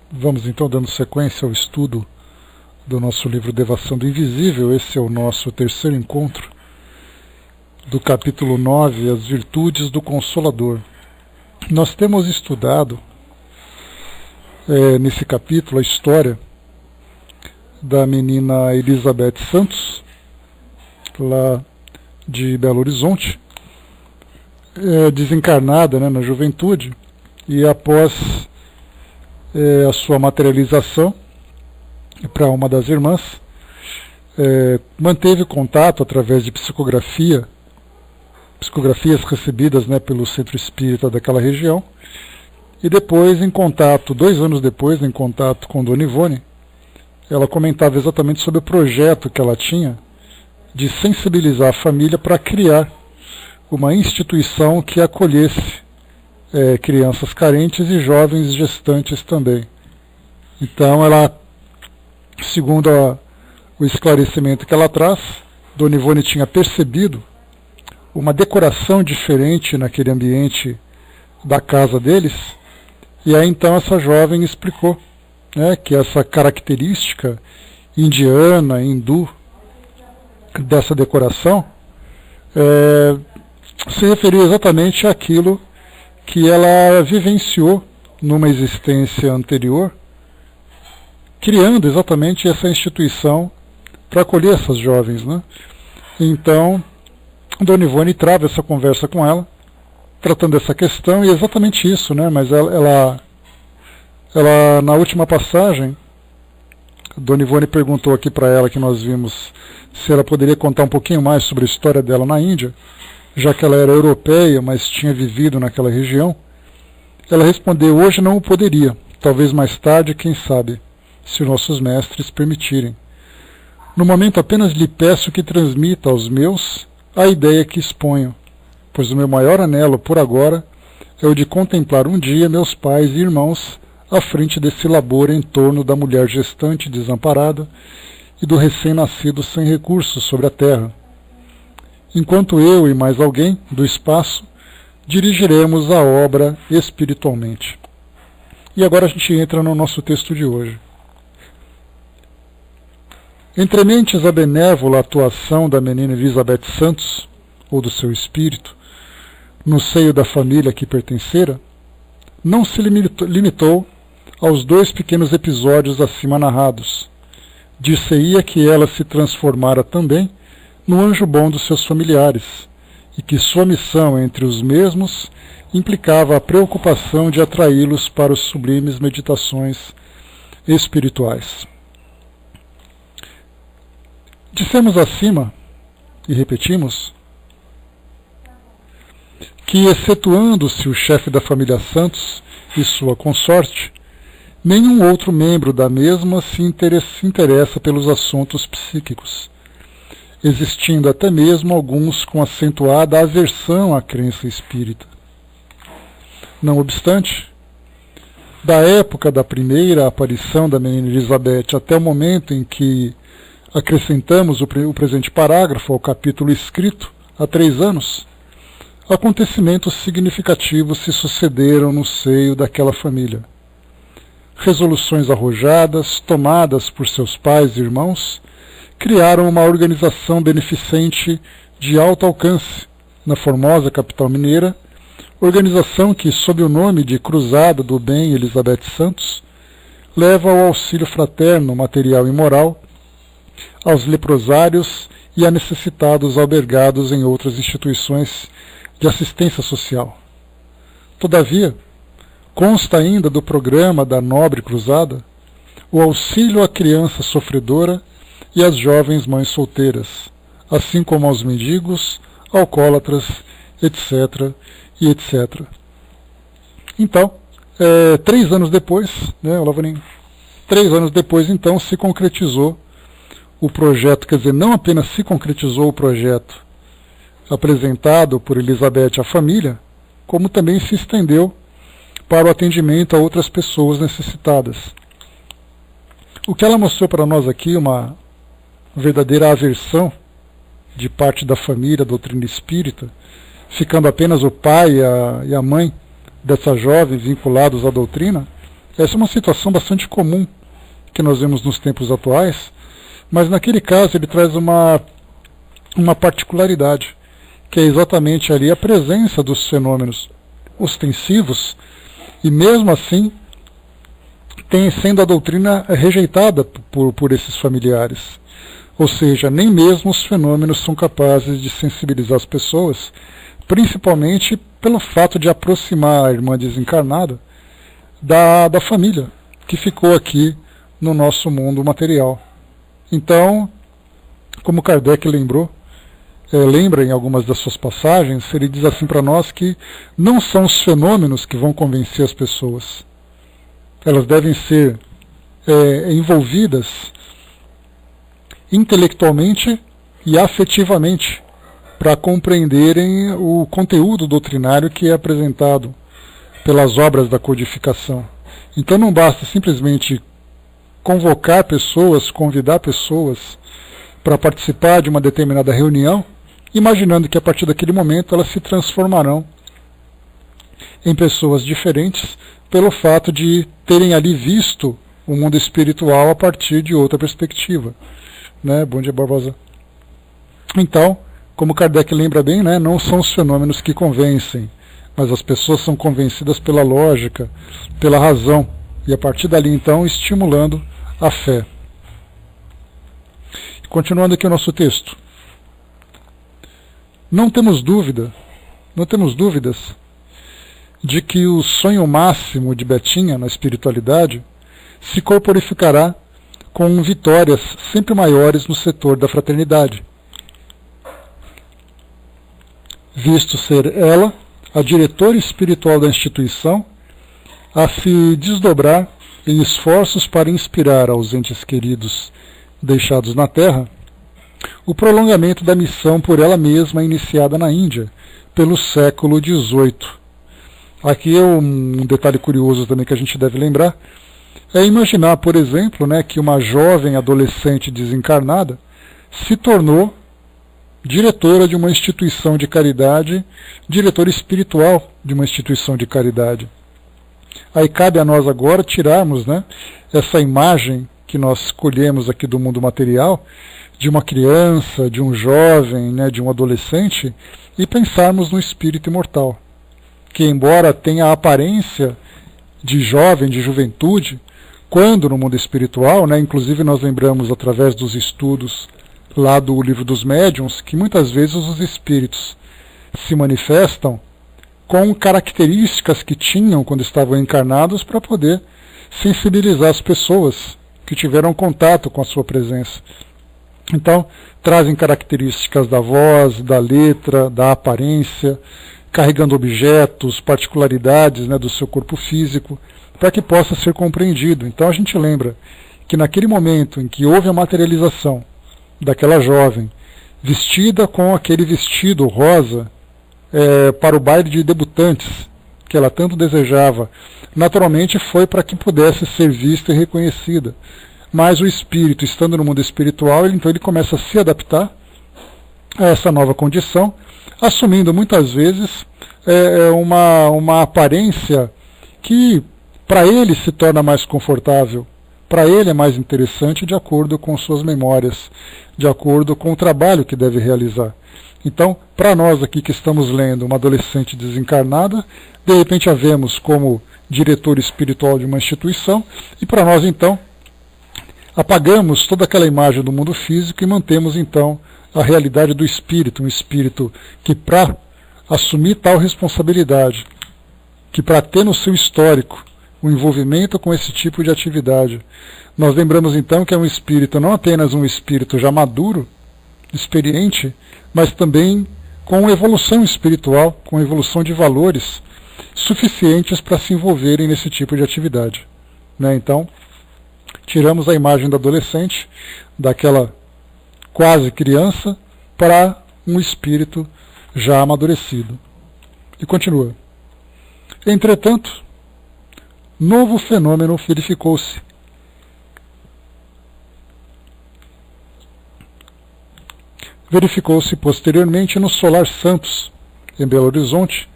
Vamos então dando sequência ao estudo do nosso livro Devação do Invisível. Esse é o nosso terceiro encontro do capítulo 9, As Virtudes do Consolador. Nós temos estudado nesse capítulo a história da menina Elizabeth Santos, lá de Belo Horizonte, desencarnada, na juventude, e após a sua materialização para uma das irmãs, manteve contato através de psicografias recebidas pelo centro espírita daquela região, e depois, 2 anos depois, em contato com Dona Ivone, ela comentava exatamente sobre o projeto que ela tinha de sensibilizar a família para criar uma instituição que acolhesse crianças carentes e jovens gestantes também. Então, ela, segundo o esclarecimento que ela traz, Dona Ivone tinha percebido uma decoração diferente naquele ambiente da casa deles, e aí então essa jovem explicou que essa característica indiana, hindu, dessa decoração se referia exatamente àquilo que ela vivenciou numa existência anterior, criando exatamente essa instituição para acolher essas jovens. Então, Dona Ivone trava essa conversa com ela, tratando essa questão, e é exatamente isso, mas ela na última passagem, Dona Ivone perguntou aqui para ela, que nós vimos, se ela poderia contar um pouquinho mais sobre a história dela na Índia, já que ela era europeia, mas tinha vivido naquela região. Ela respondeu: hoje não o poderia, talvez mais tarde, quem sabe, se nossos mestres permitirem. No momento apenas lhe peço que transmita aos meus a ideia que exponho, pois o meu maior anelo por agora é o de contemplar um dia meus pais e irmãos à frente desse labor em torno da mulher gestante desamparada e do recém-nascido sem recursos sobre a terra. Enquanto eu e mais alguém do espaço dirigiremos a obra espiritualmente. E agora a gente entra no nosso texto de hoje. Entre mentes a benévola atuação da menina Elizabeth Santos, ou do seu espírito, no seio da família a que pertencera, não se limitou aos 2 pequenos episódios acima narrados. Dir-se-ia que ela se transformara também no anjo bom dos seus familiares, e que sua missão entre os mesmos implicava a preocupação de atraí-los para os sublimes meditações espirituais. Dissemos acima, e repetimos, que, excetuando-se o chefe da família Santos e sua consorte, nenhum outro membro da mesma se interessa pelos assuntos psíquicos, existindo até mesmo alguns com acentuada aversão à crença espírita. Não obstante, da época da primeira aparição da menina Elizabeth até o momento em que acrescentamos o presente parágrafo ao capítulo escrito há 3 anos, acontecimentos significativos se sucederam no seio daquela família. Resoluções arrojadas, tomadas por seus pais e irmãos, criaram uma organização beneficente de alto alcance na formosa capital mineira, organização que, sob o nome de Cruzada do Bem Elizabeth Santos, leva ao auxílio fraterno, material e moral, aos leprosários e a necessitados albergados em outras instituições de assistência social. Todavia, consta ainda do programa da nobre cruzada o auxílio à criança sofredora e às jovens mães solteiras, assim como aos mendigos, alcoólatras, etc. e etc. Então, 3 anos depois, 3 anos depois, então, se concretizou o projeto, quer dizer, não apenas se concretizou o projeto apresentado por Elizabeth à família, como também se estendeu para o atendimento a outras pessoas necessitadas. O que ela mostrou para nós aqui, uma verdadeira aversão de parte da família, da doutrina espírita, ficando apenas o pai e a mãe dessa jovem vinculados à doutrina, Essa é uma situação bastante comum que nós vemos nos tempos atuais, mas naquele caso ele traz uma particularidade, que é exatamente ali a presença dos fenômenos ostensivos, e mesmo assim sendo a doutrina rejeitada por esses familiares. Ou seja, nem mesmo os fenômenos são capazes de sensibilizar as pessoas, principalmente pelo fato de aproximar a irmã desencarnada da família, que ficou aqui no nosso mundo material. Então, como Kardec lembra em algumas das suas passagens, ele diz assim para nós que não são os fenômenos que vão convencer as pessoas. Elas devem ser envolvidas intelectualmente e afetivamente para compreenderem o conteúdo doutrinário que é apresentado pelas obras da codificação. Então não basta simplesmente convocar pessoas, convidar pessoas para participar de uma determinada reunião, imaginando que a partir daquele momento elas se transformarão em pessoas diferentes pelo fato de terem ali visto o mundo espiritual a partir de outra perspectiva. Né? Bom dia, Barbosa. Então, como Kardec lembra bem, né, não são os fenômenos que convencem, mas as pessoas são convencidas pela lógica, pela razão, e a partir dali então estimulando a fé. Continuando aqui o nosso texto. Não temos dúvidas de que o sonho máximo de Betinha na espiritualidade se corporificará com vitórias sempre maiores no setor da fraternidade, visto ser ela a diretora espiritual da instituição a se desdobrar em esforços para inspirar aos entes queridos deixados na Terra o prolongamento da missão por ela mesma iniciada na Índia pelo século XVIII. Aqui é um detalhe curioso também que a gente deve lembrar, é imaginar, por exemplo, né, que uma jovem adolescente desencarnada se tornou diretora de uma instituição de caridade, diretora espiritual de uma instituição de caridade. Aí cabe a nós agora tirarmos, né, essa imagem que nós escolhemos aqui do mundo material, de uma criança, de um jovem, né, de um adolescente, e pensarmos no espírito imortal, que embora tenha a aparência de jovem, de juventude, quando no mundo espiritual, né, inclusive nós lembramos através dos estudos lá do Livro dos Médiuns, que muitas vezes os espíritos se manifestam com características que tinham quando estavam encarnados para poder sensibilizar as pessoas que tiveram contato com a sua presença. Então, trazem características da voz, da letra, da aparência, carregando objetos, particularidades, né, do seu corpo físico, para que possa ser compreendido. Então a gente lembra que naquele momento em que houve a materialização daquela jovem, vestida com aquele vestido rosa para o baile de debutantes, que ela tanto desejava, naturalmente foi para que pudesse ser vista e reconhecida. Mas o espírito, estando no mundo espiritual, então ele começa a se adaptar a essa nova condição, assumindo muitas vezes uma aparência que para ele se torna mais confortável, para ele é mais interessante de acordo com suas memórias, de acordo com o trabalho que deve realizar. Então, para nós aqui que estamos lendo uma adolescente desencarnada, de repente a vemos como diretor espiritual de uma instituição, e para nós então apagamos toda aquela imagem do mundo físico e mantemos então a realidade do espírito, um espírito que para assumir tal responsabilidade, que para ter no seu histórico o envolvimento com esse tipo de atividade, nós lembramos então que é um espírito, não apenas um espírito já maduro, experiente, mas também com evolução espiritual, com evolução de valores suficientes para se envolverem nesse tipo de atividade. Né? Então, tiramos a imagem do adolescente, daquela quase criança, para um espírito já amadurecido. E continua. Entretanto, novo fenômeno verificou-se. Verificou-se posteriormente no Solar Santos, em Belo Horizonte,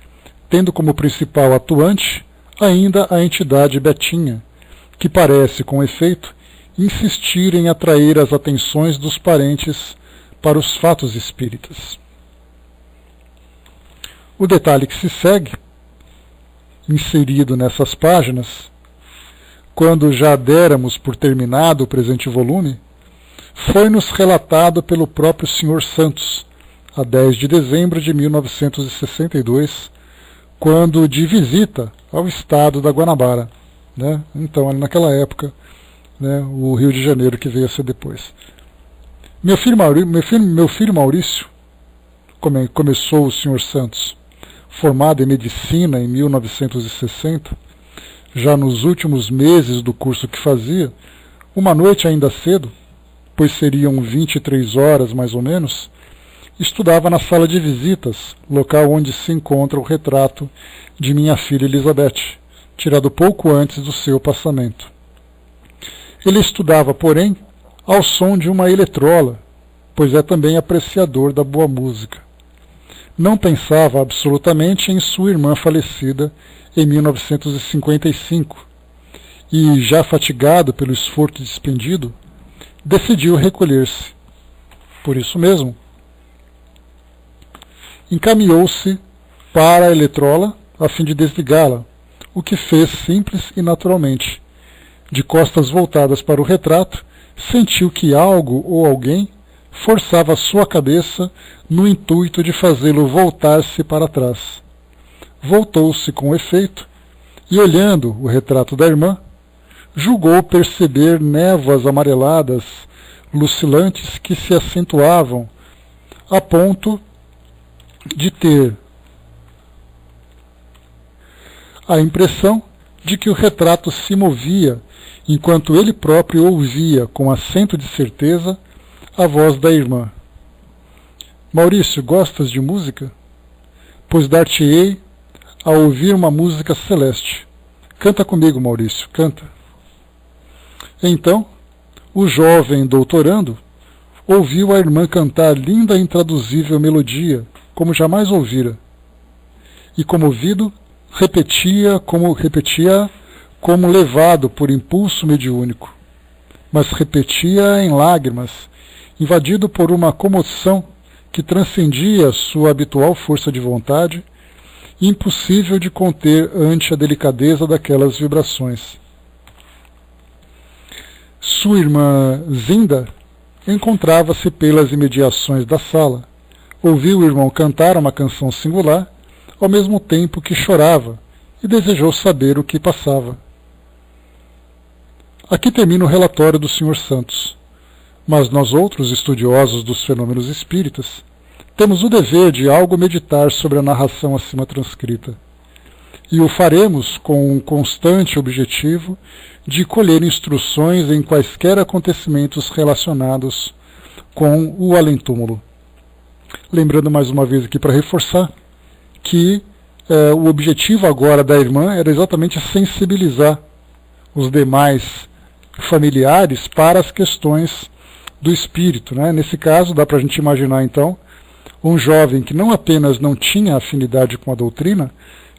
tendo como principal atuante ainda a entidade Betinha, que parece, com efeito, insistir em atrair as atenções dos parentes para os fatos espíritas. O detalhe que se segue, inserido nessas páginas, quando já déramos por terminado o presente volume, foi-nos relatado pelo próprio Sr. Santos, a 10 de dezembro de 1962, quando de visita ao estado da Guanabara, né? Então, ali naquela época, né, o Rio de Janeiro que veio a ser depois. Meu filho Maurício, começou o Sr. Santos, formado em medicina em 1960, já nos últimos meses do curso que fazia, uma noite ainda cedo, pois seriam 23 horas mais ou menos, estudava na sala de visitas, local onde se encontra o retrato de minha filha Elizabeth, tirado pouco antes do seu passamento. Ele estudava, porém, ao som de uma eletrola, pois é também apreciador da boa música. Não pensava absolutamente em sua irmã falecida em 1955 e, já fatigado pelo esforço despendido, decidiu recolher-se. Por isso mesmo, encaminhou-se para a eletrola a fim de desligá-la, o que fez simples e naturalmente. De costas voltadas para o retrato, sentiu que algo ou alguém forçava sua cabeça no intuito de fazê-lo voltar-se para trás. Voltou-se com efeito e, olhando o retrato da irmã, julgou perceber névoas amareladas, lucilantes, que se acentuavam a ponto de ter a impressão de que o retrato se movia, enquanto ele próprio ouvia, com acento de certeza, a voz da irmã. Maurício, gostas de música? Pois dar-te-ei a ouvir uma música celeste. Canta comigo, Maurício, canta. Então, o jovem doutorando ouviu a irmã cantar linda e intraduzível melodia, como jamais ouvira. E, comovido, repetia como levado por impulso mediúnico, mas repetia em lágrimas, invadido por uma comoção que transcendia sua habitual força de vontade, impossível de conter ante a delicadeza daquelas vibrações. Sua irmã Zinda encontrava-se pelas imediações da sala. Ouviu o irmão cantar uma canção singular, ao mesmo tempo que chorava, e desejou saber o que passava. Aqui termina o relatório do Sr. Santos, mas nós outros estudiosos dos fenômenos espíritas temos o dever de algo meditar sobre a narração acima transcrita, e o faremos com um constante objetivo de colher instruções em quaisquer acontecimentos relacionados com o além-túmulo. Lembrando mais uma vez aqui para reforçar que o objetivo agora da irmã era exatamente sensibilizar os demais familiares para as questões do espírito, né? Nesse caso, dá para a gente imaginar então um jovem que não apenas não tinha afinidade com a doutrina,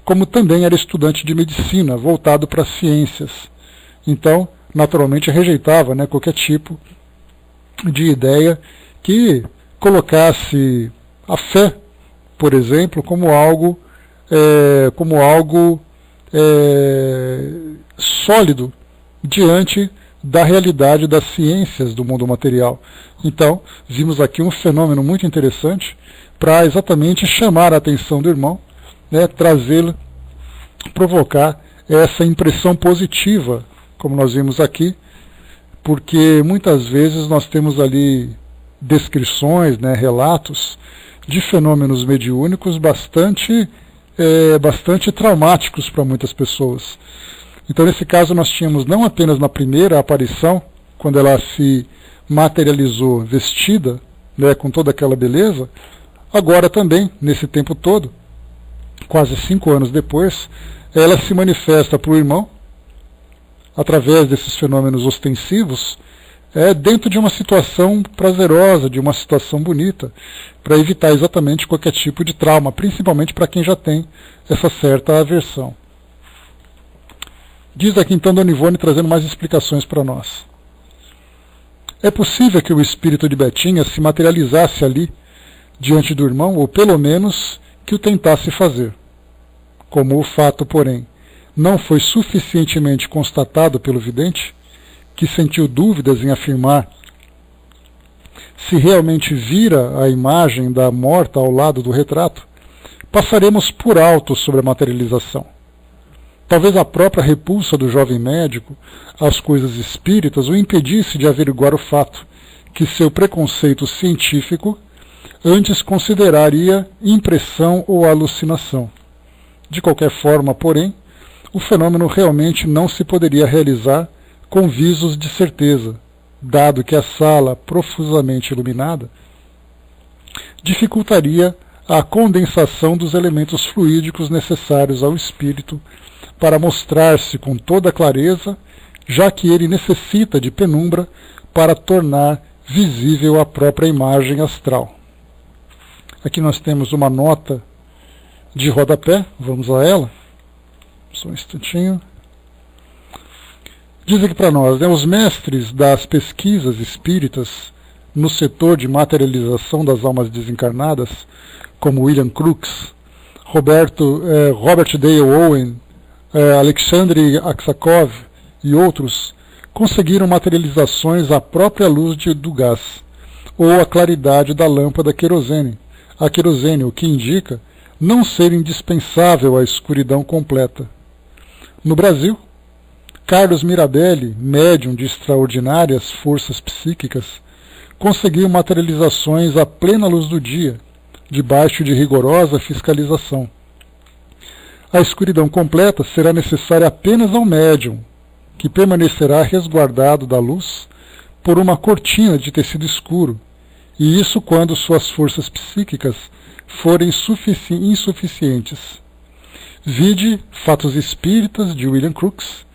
como também era estudante de medicina, voltado para as ciências. Então, naturalmente, rejeitava, né, qualquer tipo de ideia que colocasse a fé, por exemplo, como algo sólido diante da realidade das ciências do mundo material. Então, vimos aqui um fenômeno muito interessante para exatamente chamar a atenção do irmão, né, trazê-lo, provocar essa impressão positiva, como nós vimos aqui, porque muitas vezes nós temos ali descrições, né, relatos de fenômenos mediúnicos bastante traumáticos para muitas pessoas. Então, nesse caso, nós tínhamos não apenas na primeira aparição, quando ela se materializou vestida, né, com toda aquela beleza, agora também, nesse tempo todo, quase 5 anos depois, ela se manifesta para o irmão, através desses fenômenos ostensivos, dentro de uma situação prazerosa, de uma situação bonita, para evitar exatamente qualquer tipo de trauma, principalmente para quem já tem essa certa aversão. Diz aqui então Dona Ivone trazendo mais explicações para nós. É possível que o espírito de Betinha se materializasse ali, diante do irmão, ou pelo menos que o tentasse fazer. Como o fato, porém, não foi suficientemente constatado pelo vidente, que sentiu dúvidas em afirmar se realmente vira a imagem da morta ao lado do retrato, passaremos por alto sobre a materialização. Talvez a própria repulsa do jovem médico às coisas espíritas o impedisse de averiguar o fato, que seu preconceito científico antes consideraria impressão ou alucinação. De qualquer forma, porém, o fenômeno realmente não se poderia realizar com visos de certeza, dado que a sala profusamente iluminada dificultaria a condensação dos elementos fluídicos necessários ao espírito para mostrar-se com toda clareza, já que ele necessita de penumbra para tornar visível a própria imagem astral. Aqui nós temos uma nota de rodapé, vamos a ela, só um instantinho. Diz aqui para nós, os mestres das pesquisas espíritas no setor de materialização das almas desencarnadas, como William Crookes, Robert Dale Owen, Alexandre Aksakov e outros, conseguiram materializações à própria luz do gás, ou à claridade da lâmpada a querosene, o que indica não ser indispensável a escuridão completa. No Brasil, Carlos Mirabelli, médium de extraordinárias forças psíquicas, conseguiu materializações à plena luz do dia, debaixo de rigorosa fiscalização. A escuridão completa será necessária apenas ao médium, que permanecerá resguardado da luz por uma cortina de tecido escuro, e isso quando suas forças psíquicas forem insuficientes. Vide Fatos Espíritas, de William Crookes,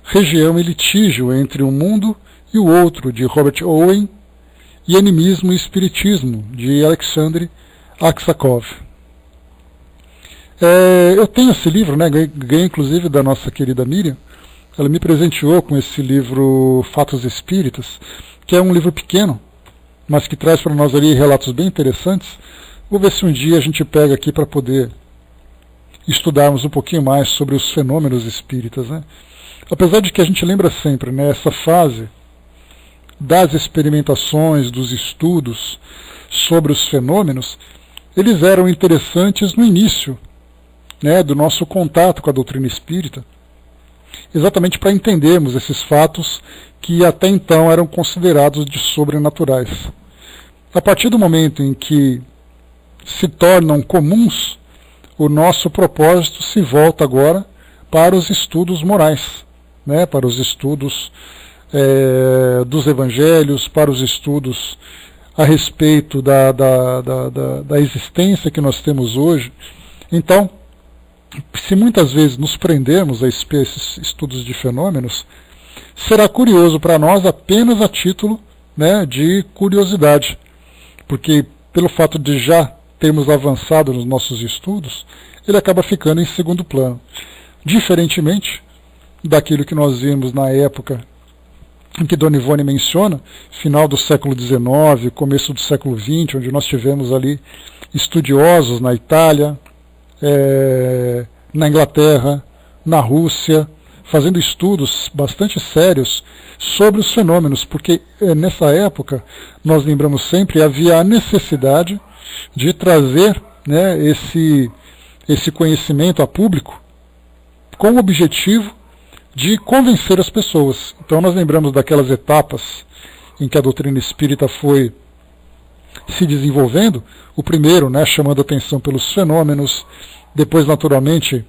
Região e Litígio entre um Mundo e o Outro, de Robert Owen, e Animismo e Espiritismo, de Alexandre Aksakov. Eu tenho esse livro, ganhei inclusive da nossa querida Miriam. Ela me presenteou com esse livro Fatos Espíritas, que é um livro pequeno, mas que traz para nós ali relatos bem interessantes. Vou ver se um dia a gente pega aqui para poder estudarmos um pouquinho mais sobre os fenômenos espíritas. Apesar de que a gente lembra sempre, essa fase das experimentações, dos estudos sobre os fenômenos, eles eram interessantes no início do nosso contato com a doutrina espírita, exatamente para entendermos esses fatos que até então eram considerados de sobrenaturais. A partir do momento em que se tornam comuns, o nosso propósito se volta agora para os estudos morais, para os estudos dos evangelhos, para os estudos a respeito da existência que nós temos hoje. Então, se muitas vezes nos prendermos a esses estudos de fenômenos, será curioso para nós apenas a título de curiosidade, porque pelo fato de já termos avançado nos nossos estudos, ele acaba ficando em segundo plano. Diferentemente daquilo que nós vimos na época em que Dona Ivone menciona, final do século XIX, começo do século XX, onde nós tivemos ali estudiosos na Itália, na Inglaterra, na Rússia, fazendo estudos bastante sérios sobre os fenômenos, porque nessa época, nós lembramos sempre, havia a necessidade de trazer esse conhecimento a público com o objetivo de convencer as pessoas. Então nós lembramos daquelas etapas em que a doutrina espírita foi se desenvolvendo, o primeiro chamando atenção pelos fenômenos, depois naturalmente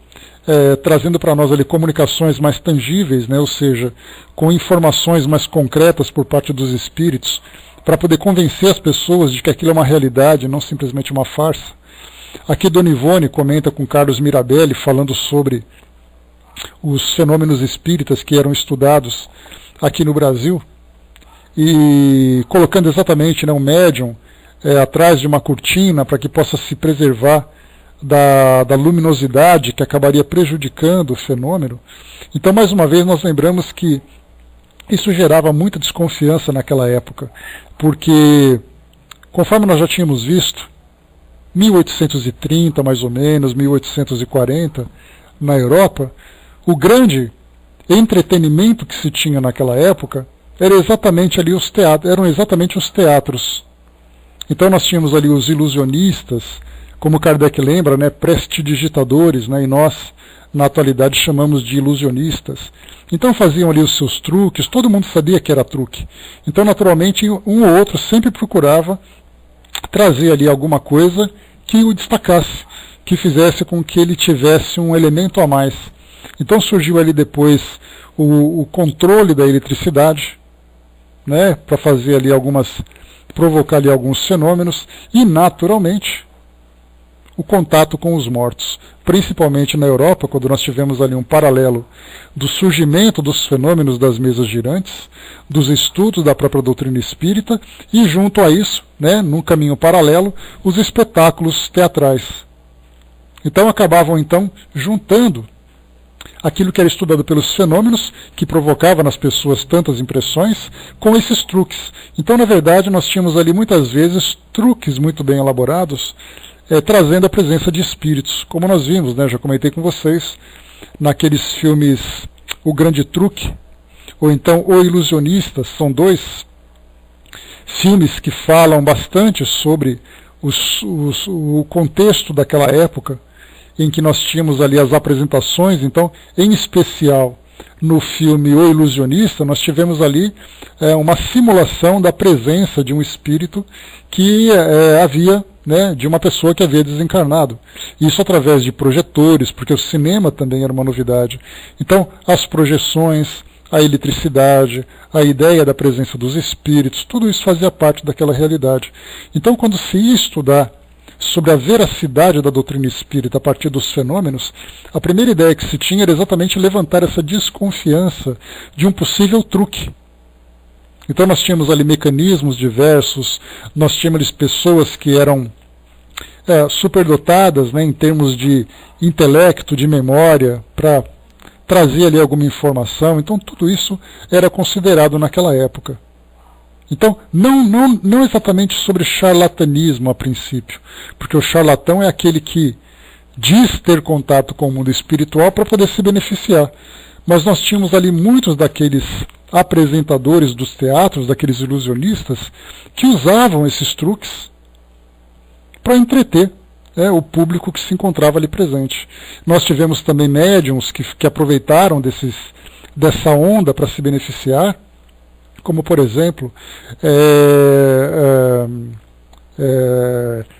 trazendo para nós ali comunicações mais tangíveis, ou seja, com informações mais concretas por parte dos espíritos, para poder convencer as pessoas de que aquilo é uma realidade, não simplesmente uma farsa. Aqui Dona Ivone comenta com Carlos Mirabelli, falando sobre os fenômenos espíritas que eram estudados aqui no Brasil, e colocando exatamente um médium atrás de uma cortina para que possa se preservar da luminosidade que acabaria prejudicando o fenômeno. Então, mais uma vez, nós lembramos que isso gerava muita desconfiança naquela época, porque, conforme nós já tínhamos visto, 1830, mais ou menos, 1840, na Europa, o grande entretenimento que se tinha naquela época eram exatamente os teatros. Então nós tínhamos ali os ilusionistas, como Kardec lembra, né, prestidigitadores, né, e nós, na atualidade, chamamos de ilusionistas. Então faziam ali os seus truques, todo mundo sabia que era truque. Então, naturalmente, um ou outro sempre procurava trazer ali alguma coisa que o destacasse, que fizesse com que ele tivesse um elemento a mais. Então surgiu ali depois o controle da eletricidade, né, para fazer ali provocar ali alguns fenômenos, e naturalmente o contato com os mortos, principalmente na Europa, quando nós tivemos ali um paralelo do surgimento dos fenômenos das mesas girantes, dos estudos da própria doutrina espírita, e junto a isso, né, num caminho paralelo, os espetáculos teatrais. Então acabavam juntando aquilo que era estudado pelos fenômenos, que provocava nas pessoas tantas impressões, com esses truques. Então, na verdade, nós tínhamos ali muitas vezes truques muito bem elaborados, trazendo a presença de espíritos, como nós vimos, né, já comentei com vocês, naqueles filmes O Grande Truque, ou então O Ilusionista. São dois filmes que falam bastante sobre o contexto daquela época, em que nós tínhamos ali as apresentações. Então, em especial no filme O Ilusionista, nós tivemos ali uma simulação da presença de um espírito que havia, né, de uma pessoa que havia desencarnado. Isso através de projetores, porque o cinema também era uma novidade. Então, as projeções, a eletricidade, a ideia da presença dos espíritos, tudo isso fazia parte daquela realidade. Então, quando se ia estudar sobre a veracidade da doutrina espírita a partir dos fenômenos, a primeira ideia que se tinha era exatamente levantar essa desconfiança de um possível truque. Então nós tínhamos ali mecanismos diversos, nós tínhamos pessoas que eram superdotadas, né, em termos de intelecto, de memória, para trazer ali alguma informação. Então tudo isso era considerado naquela época. Então, não exatamente sobre charlatanismo a princípio, porque o charlatão é aquele que diz ter contato com o mundo espiritual para poder se beneficiar. Mas nós tínhamos ali muitos daqueles apresentadores dos teatros, daqueles ilusionistas, que usavam esses truques para entreter o público que se encontrava ali presente. Nós tivemos também médiums que aproveitaram dessa onda para se beneficiar, como, por exemplo,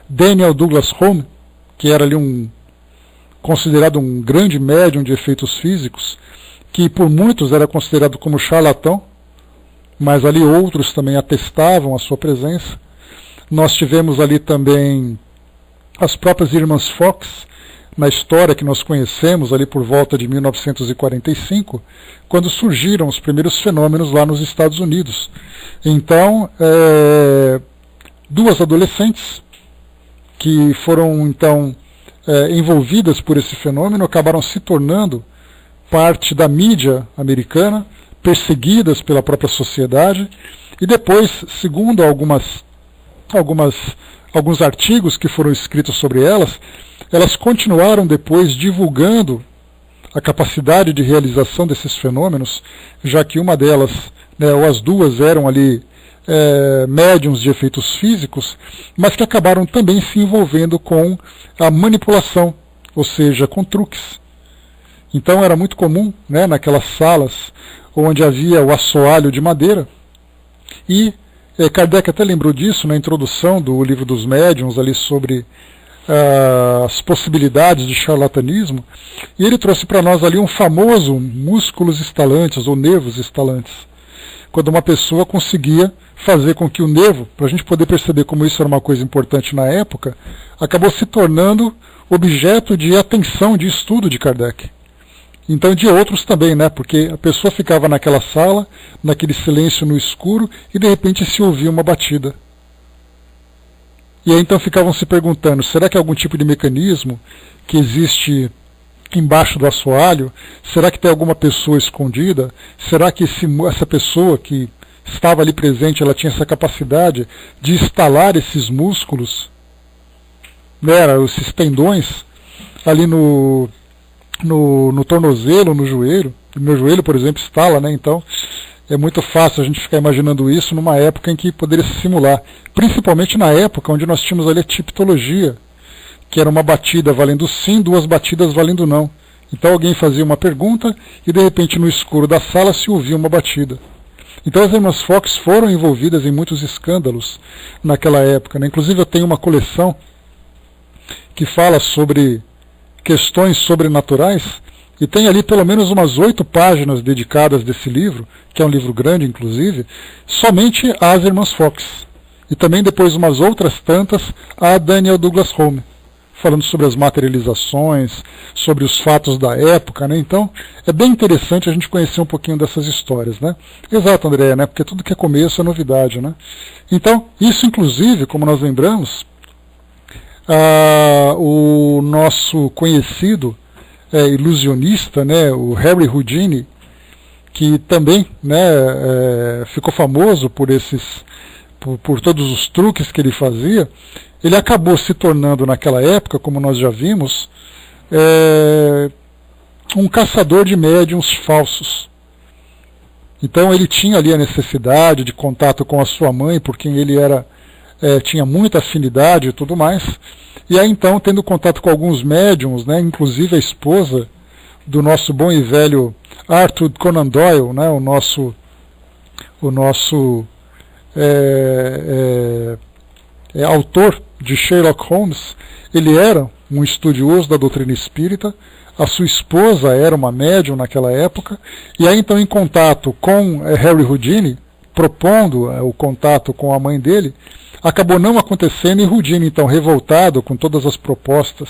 Daniel Douglas Home, que era ali considerado um grande médium de efeitos físicos, que por muitos era considerado como charlatão, mas ali outros também atestavam a sua presença. Nós tivemos ali também as próprias irmãs Fox, na história que nós conhecemos ali por volta de 1945, quando surgiram os primeiros fenômenos lá nos Estados Unidos. Então, duas adolescentes que foram então envolvidas por esse fenômeno acabaram se tornando parte da mídia americana, perseguidas pela própria sociedade, e depois, segundo alguns artigos que foram escritos sobre elas continuaram depois divulgando a capacidade de realização desses fenômenos, já que uma delas, né, ou as duas, eram ali médiums de efeitos físicos, mas que acabaram também se envolvendo com a manipulação, ou seja, com truques. Então era muito comum, né, naquelas salas onde havia o assoalho de madeira, e Kardec até lembrou disso na introdução do Livro dos Médiuns, ali sobre as possibilidades de charlatanismo, e ele trouxe para nós ali um famoso músculos estalantes ou nervos estalantes, quando uma pessoa conseguia fazer com que o nervo, para a gente poder perceber como isso era uma coisa importante na época, acabou se tornando objeto de atenção, de estudo de Kardec. Então de outros também, né? Porque a pessoa ficava naquela sala, naquele silêncio no escuro, e de repente se ouvia uma batida. E aí então ficavam se perguntando, será que é algum tipo de mecanismo que existe embaixo do assoalho? Será que tem alguma pessoa escondida? Será que essa pessoa que estava ali presente, ela tinha essa capacidade de instalar esses músculos, né, esses tendões, ali no tornozelo, no joelho? O meu joelho, por exemplo, estala, né? Então é muito fácil a gente ficar imaginando isso numa época em que poderia se simular. Principalmente na época onde nós tínhamos ali a tiptologia, que era uma batida valendo sim, duas batidas valendo não. Então alguém fazia uma pergunta e de repente no escuro da sala se ouvia uma batida. Então as irmãs Fox foram envolvidas em muitos escândalos naquela época, né? Inclusive eu tenho uma coleção que fala sobre questões sobrenaturais, e tem ali pelo menos umas 8 páginas dedicadas desse livro, que é um livro grande inclusive, somente às irmãs Fox. E também depois umas outras tantas a Daniel Douglas Home, falando sobre as materializações, sobre os fatos da época, né? Então é bem interessante a gente conhecer um pouquinho dessas histórias, né? Exato, André, né? Porque tudo que é começo é novidade, né? Então, isso inclusive, como nós lembramos, o nosso conhecido ilusionista, né, o Harry Houdini, que também, né, ficou famoso por todos os truques que ele fazia, ele acabou se tornando naquela época, como nós já vimos, um caçador de médiuns falsos. Então ele tinha ali a necessidade de contato com a sua mãe, por quem ele tinha muita afinidade e tudo mais. E aí então, tendo contato com alguns médiums, né, inclusive a esposa do nosso bom e velho Arthur Conan Doyle, né, o nosso autor de Sherlock Holmes, ele era um estudioso da doutrina espírita, a sua esposa era uma médium naquela época, e aí então em contato com Harry Houdini, propondo o contato com a mãe dele, acabou não acontecendo, e Houdini, então, revoltado com todas as propostas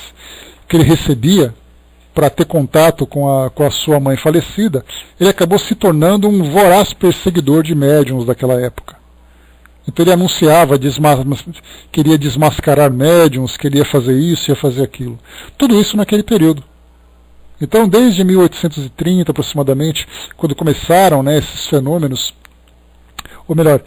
que ele recebia para ter contato com a sua mãe falecida, ele acabou se tornando um voraz perseguidor de médiuns daquela época. Então ele anunciava, queria desmascarar médiuns, queria fazer isso, ia fazer aquilo. Tudo isso naquele período. Então, desde 1830 aproximadamente, quando começaram, né, esses fenômenos, ou melhor,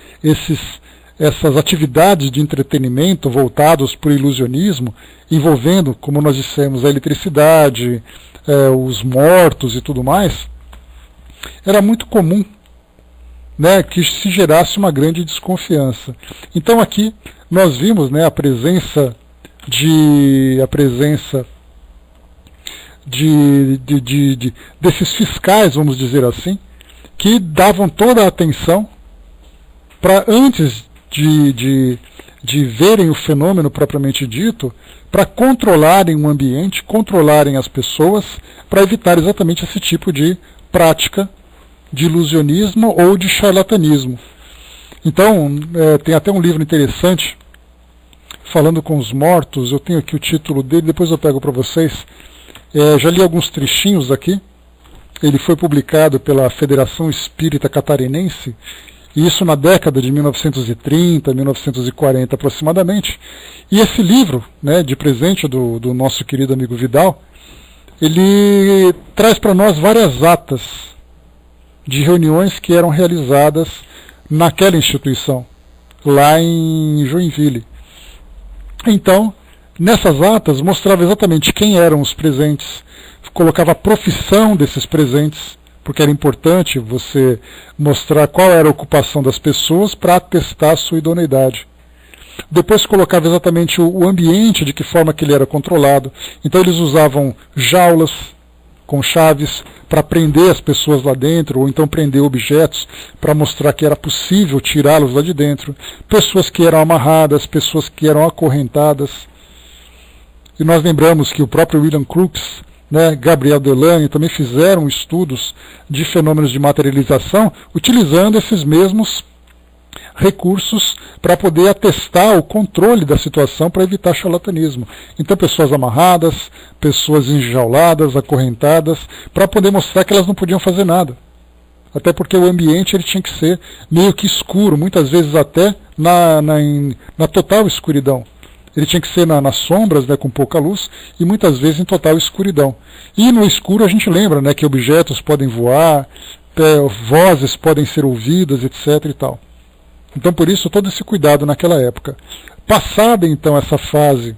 essas atividades de entretenimento voltados para o ilusionismo, envolvendo, como nós dissemos, a eletricidade, os mortos e tudo mais, era muito comum, né, que se gerasse uma grande desconfiança. Então aqui nós vimos, né, a presença desses fiscais, vamos dizer assim, que davam toda a atenção para, antes de verem o fenômeno propriamente dito, para controlarem o ambiente, controlarem as pessoas, para evitar exatamente esse tipo de prática de ilusionismo ou de charlatanismo. Então, tem até um livro interessante, Falando com os Mortos, eu tenho aqui o título dele, depois eu pego para vocês. Já li alguns trechinhos aqui. Ele foi publicado pela Federação Espírita Catarinense, e isso na década de 1930, 1940 aproximadamente. E esse livro, né, de presente do nosso querido amigo Vidal, ele traz para nós várias atas de reuniões que eram realizadas naquela instituição, lá em Joinville. Então, nessas atas mostrava exatamente quem eram os presentes, colocava a profissão desses presentes, porque era importante você mostrar qual era a ocupação das pessoas para atestar a sua idoneidade. Depois colocava exatamente o ambiente, de que forma que ele era controlado. Então eles usavam jaulas com chaves para prender as pessoas lá dentro, ou então prender objetos para mostrar que era possível tirá-los lá de dentro. Pessoas que eram amarradas, pessoas que eram acorrentadas. E nós lembramos que o próprio William Crookes, né, Gabriel Delany também fizeram estudos de fenômenos de materialização utilizando esses mesmos recursos para poder atestar o controle da situação para evitar charlatanismo. Então pessoas amarradas, pessoas enjauladas, acorrentadas, para poder mostrar que elas não podiam fazer nada. Até porque o ambiente ele tinha que ser meio que escuro, muitas vezes até na total escuridão. Ele tinha que ser nas sombras, né, com pouca luz, e muitas vezes em total escuridão. E no escuro a gente lembra, né, que objetos podem voar, vozes podem ser ouvidas, etc. e tal. Então por isso todo esse cuidado naquela época. Passada então essa fase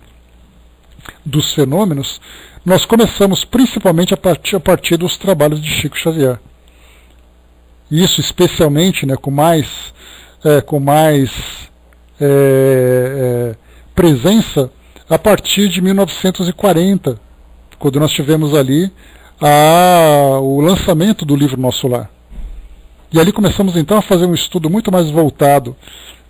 dos fenômenos, nós começamos principalmente a partir dos trabalhos de Chico Xavier. Isso especialmente, né, com mais presença a partir de 1940, quando nós tivemos ali o lançamento do livro Nosso Lar. E ali começamos então a fazer um estudo muito mais voltado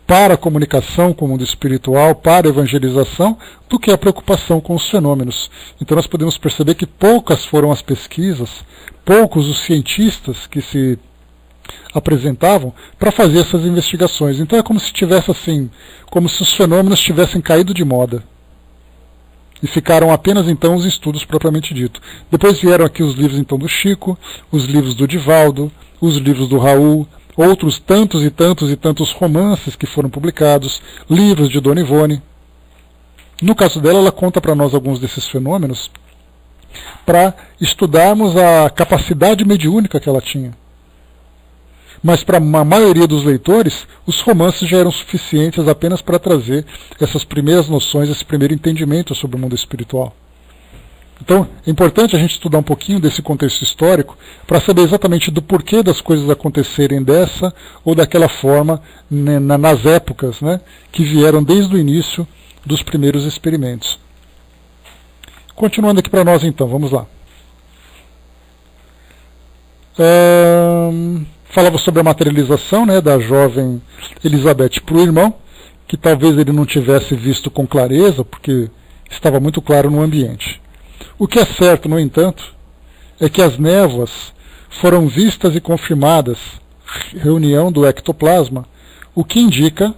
para a comunicação com o mundo espiritual, para a evangelização, do que a preocupação com os fenômenos. Então nós podemos perceber que poucas foram as pesquisas, poucos os cientistas que se apresentavam para fazer essas investigações. Então é como se tivesse assim, como se os fenômenos tivessem caído de moda. E ficaram apenas então os estudos propriamente dito. Depois vieram aqui os livros então do Chico, os livros do Divaldo, os livros do Raul, outros tantos e tantos e tantos romances que foram publicados, livros de Dona Ivone. No caso dela, ela conta para nós alguns desses fenômenos para estudarmos a capacidade mediúnica que ela tinha. Mas para a maioria dos leitores, os romances já eram suficientes apenas para trazer essas primeiras noções, esse primeiro entendimento sobre o mundo espiritual. Então, é importante a gente estudar um pouquinho desse contexto histórico para saber exatamente do porquê das coisas acontecerem dessa ou daquela forma, né, nas épocas, né, que vieram desde o início dos primeiros experimentos. Continuando aqui para nós então, vamos lá. Falava sobre a materialização, né, da jovem Elizabeth para o irmão, que talvez ele não tivesse visto com clareza, porque estava muito claro no ambiente. O que é certo, no entanto, é que as névoas foram vistas e confirmadas, reunião do ectoplasma, o que indica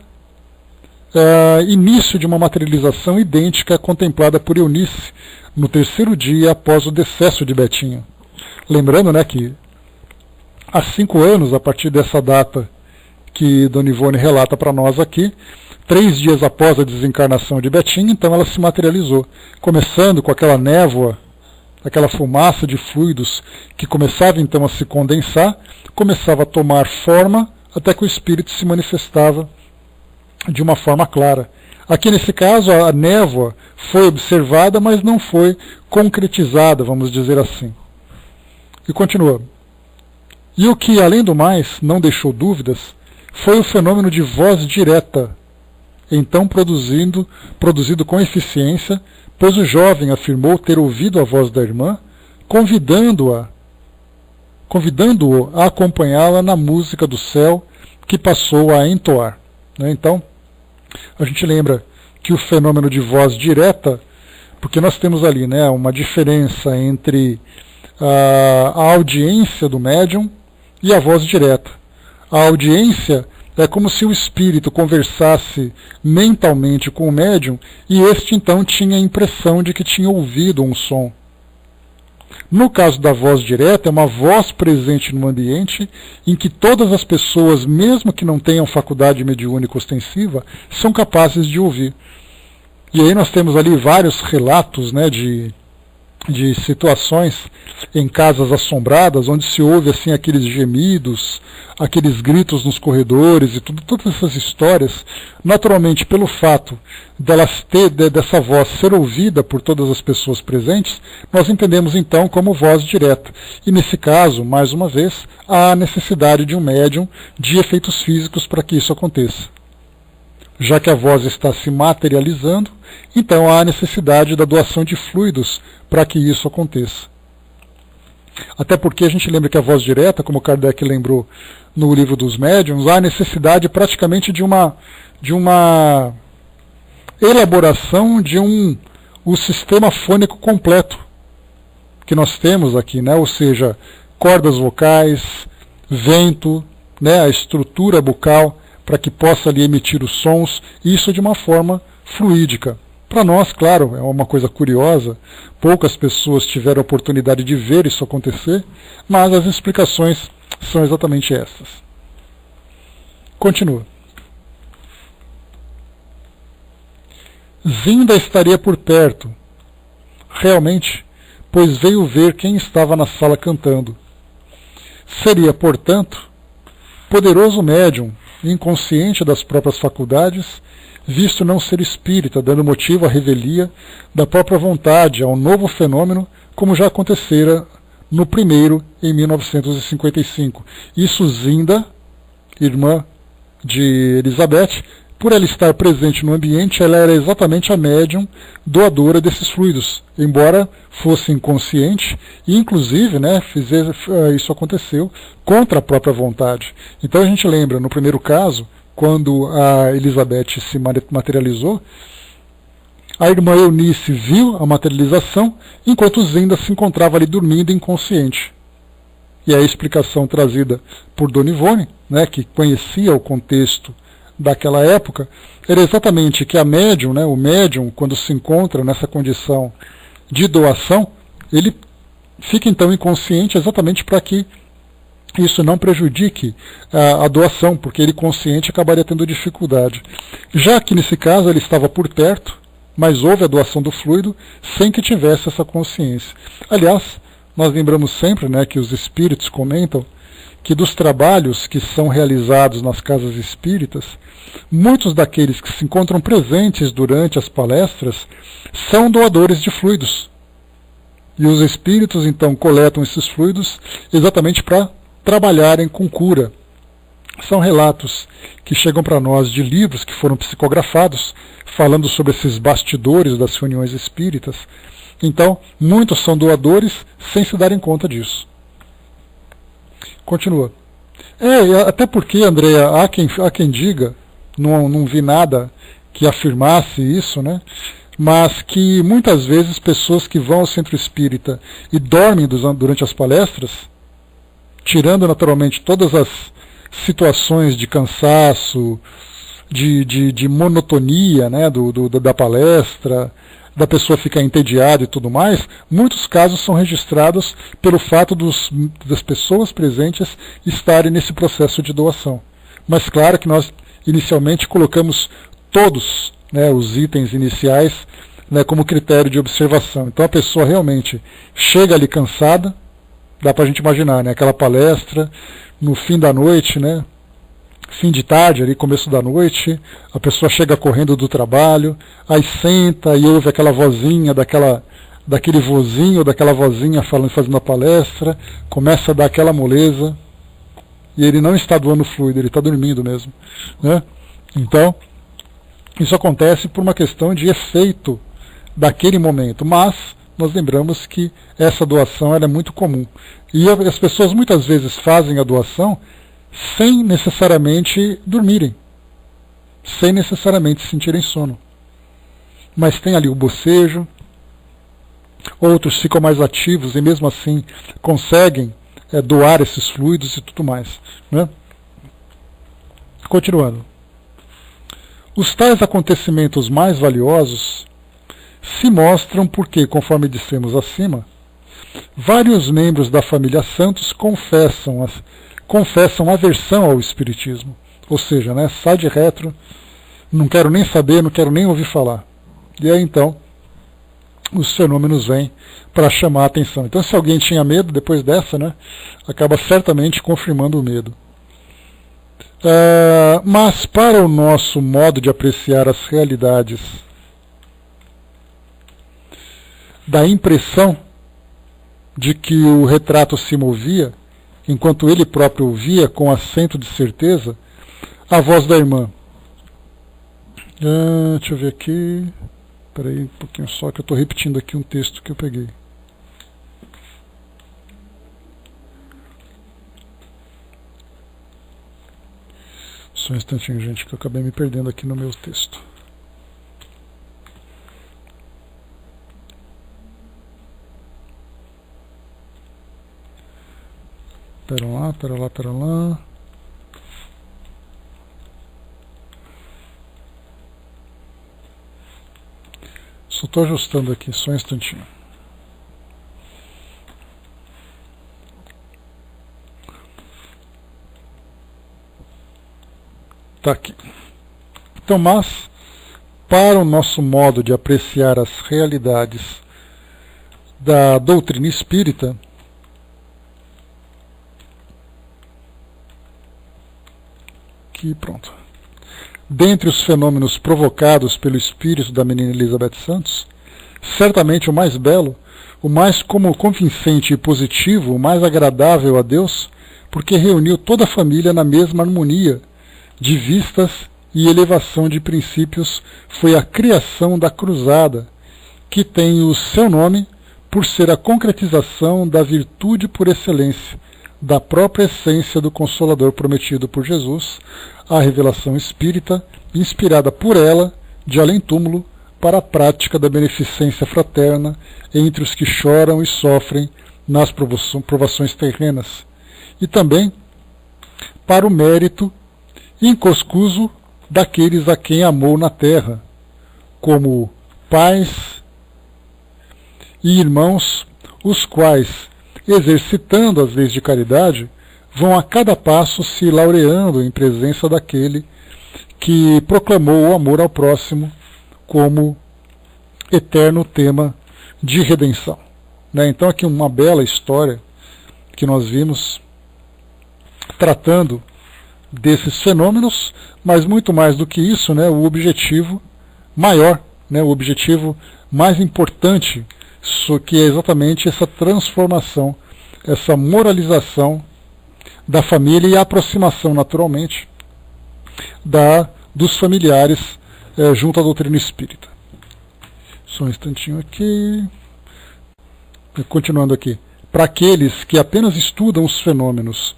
início de uma materialização idêntica à contemplada por Eunice no terceiro dia após o decesso de Betinho. Lembrando, né, que há 5 anos, a partir dessa data que Dona Ivone relata para nós aqui, 3 dias após a desencarnação de Betinho, então ela se materializou, começando com aquela névoa, aquela fumaça de fluidos que começava então a se condensar, começava a tomar forma, até que o espírito se manifestava de uma forma clara. Aqui nesse caso a névoa foi observada, mas não foi concretizada, vamos dizer assim. E continua. E o que, além do mais, não deixou dúvidas, foi o fenômeno de voz direta, então produzido com eficiência, pois o jovem afirmou ter ouvido a voz da irmã, convidando-o a acompanhá-la na música do céu que passou a entoar. Então, a gente lembra que o fenômeno de voz direta, porque nós temos ali, né, uma diferença entre a audiência do médium e a voz direta. A audiência é como se o espírito conversasse mentalmente com o médium e este então tinha a impressão de que tinha ouvido um som. No caso da voz direta, é uma voz presente no ambiente em que todas as pessoas, mesmo que não tenham faculdade mediúnica ostensiva, são capazes de ouvir. E aí nós temos ali vários relatos, né, de situações em casas assombradas, onde se ouve assim aqueles gemidos, aqueles gritos nos corredores e todas essas histórias, naturalmente pelo fato dessa voz ser ouvida por todas as pessoas presentes, nós entendemos então como voz direta. E nesse caso, mais uma vez, há a necessidade de um médium de efeitos físicos para que isso aconteça. Já que a voz está se materializando, então há a necessidade da doação de fluidos para que isso aconteça. Até porque a gente lembra que a voz direta, como Kardec lembrou no livro dos médiuns, há a necessidade praticamente de uma elaboração de o sistema fônico completo que nós temos aqui, né? Ou seja, cordas vocais, vento, né? A estrutura bucal, para que possa ali emitir os sons, isso de uma forma fluídica. Para nós, claro, é uma coisa curiosa, poucas pessoas tiveram a oportunidade de ver isso acontecer, mas as explicações são exatamente essas. Continua. Zinda estaria por perto, realmente, pois veio ver quem estava na sala cantando. Seria, portanto, poderoso médium, inconsciente das próprias faculdades, visto não ser espírita, dando motivo à revelia da própria vontade ao novo fenômeno, como já acontecera no primeiro, em 1955. Isso Zinda, irmã de Elizabeth, por ela estar presente no ambiente, ela era exatamente a médium doadora desses fluidos, embora fosse inconsciente, e inclusive, né, isso aconteceu contra a própria vontade. Então a gente lembra, no primeiro caso, quando a Elizabeth se materializou, a irmã Eunice viu a materialização, enquanto Zinda se encontrava ali dormindo inconsciente. E a explicação trazida por Dona Ivone, né, que conhecia o contexto daquela época, era exatamente que a médium, né, o médium, quando se encontra nessa condição de doação, ele fica então inconsciente exatamente para que isso não prejudique a doação, porque ele consciente acabaria tendo dificuldade. Já que nesse caso ele estava por perto, mas houve a doação do fluido sem que tivesse essa consciência. Aliás, nós lembramos sempre, né, que os espíritos comentam que dos trabalhos que são realizados nas casas espíritas, muitos daqueles que se encontram presentes durante as palestras são doadores de fluidos. E os espíritos então coletam esses fluidos exatamente para trabalharem com cura. São relatos que chegam para nós de livros que foram psicografados, falando sobre esses bastidores das reuniões espíritas. Então, muitos são doadores sem se darem conta disso. Continua. Até porque, Andréa, há quem diga, não vi nada que afirmasse isso, né? Mas que muitas vezes pessoas que vão ao centro espírita e dormem durante as palestras, tirando naturalmente todas as situações de cansaço, de monotonia, né, da palestra, da pessoa ficar entediada e tudo mais, muitos casos são registrados pelo fato das pessoas presentes estarem nesse processo de doação. Mas claro que nós inicialmente colocamos todos, né, os itens iniciais, né, como critério de observação. Então a pessoa realmente chega ali cansada, dá para a gente imaginar, né, aquela palestra no fim da noite, né, fim de tarde, ali, começo da noite, a pessoa chega correndo do trabalho, aí senta e ouve aquela vozinha, daquele vozinho, daquela vozinha fazendo a palestra, começa a dar aquela moleza, e ele não está doando fluido, ele está dormindo mesmo, né? Então, isso acontece por uma questão de efeito daquele momento, mas nós lembramos que essa doação ela é muito comum. E as pessoas muitas vezes fazem a doação sem necessariamente dormirem, sem necessariamente sentirem sono. Mas tem ali o bocejo, outros ficam mais ativos e mesmo assim conseguem doar esses fluidos e tudo mais, né? Continuando. Os tais acontecimentos mais valiosos se mostram porque, conforme dissemos acima, vários membros da família Santos confessam aversão ao espiritismo. Ou seja, né, sai de retro, não quero nem saber, não quero nem ouvir falar. E aí então, os fenômenos vêm para chamar a atenção. Então se alguém tinha medo depois dessa, né, acaba certamente confirmando o medo. Mas para o nosso modo de apreciar as realidades da impressão de que o retrato se movia, enquanto ele próprio ouvia com acento de certeza, a voz da irmã. Deixa eu ver aqui. Espera aí um pouquinho só, que eu estou repetindo aqui um texto que eu peguei. Só um instantinho, gente, que eu acabei me perdendo aqui no meu texto. Pera lá. Só estou ajustando aqui, só um instantinho. Tá aqui. Então, mas, para o nosso modo de apreciar as realidades da doutrina espírita, que pronto. Dentre os fenômenos provocados pelo espírito da menina Elizabeth Santos, certamente o mais belo, o mais convincente e positivo, o mais agradável a Deus, porque reuniu toda a família na mesma harmonia de vistas e elevação de princípios, foi a criação da cruzada, que tem o seu nome por ser a concretização da virtude por excelência, da própria essência do Consolador prometido por Jesus, a revelação espírita, inspirada por ela, de além-túmulo, para a prática da beneficência fraterna entre os que choram e sofrem nas provações terrenas, e também para o mérito incoscuso daqueles a quem amou na terra, como pais e irmãos, os quais, exercitando as leis de caridade, vão a cada passo se laureando em presença daquele que proclamou o amor ao próximo como eterno tema de redenção. Então aqui uma bela história que nós vimos tratando desses fenômenos, mas muito mais do que isso, o objetivo maior, o objetivo mais importante, que é exatamente essa transformação, essa moralização da família e a aproximação, naturalmente, dos familiares junto à doutrina espírita. Só um instantinho aqui. Continuando aqui. Para aqueles que apenas estudam os fenômenos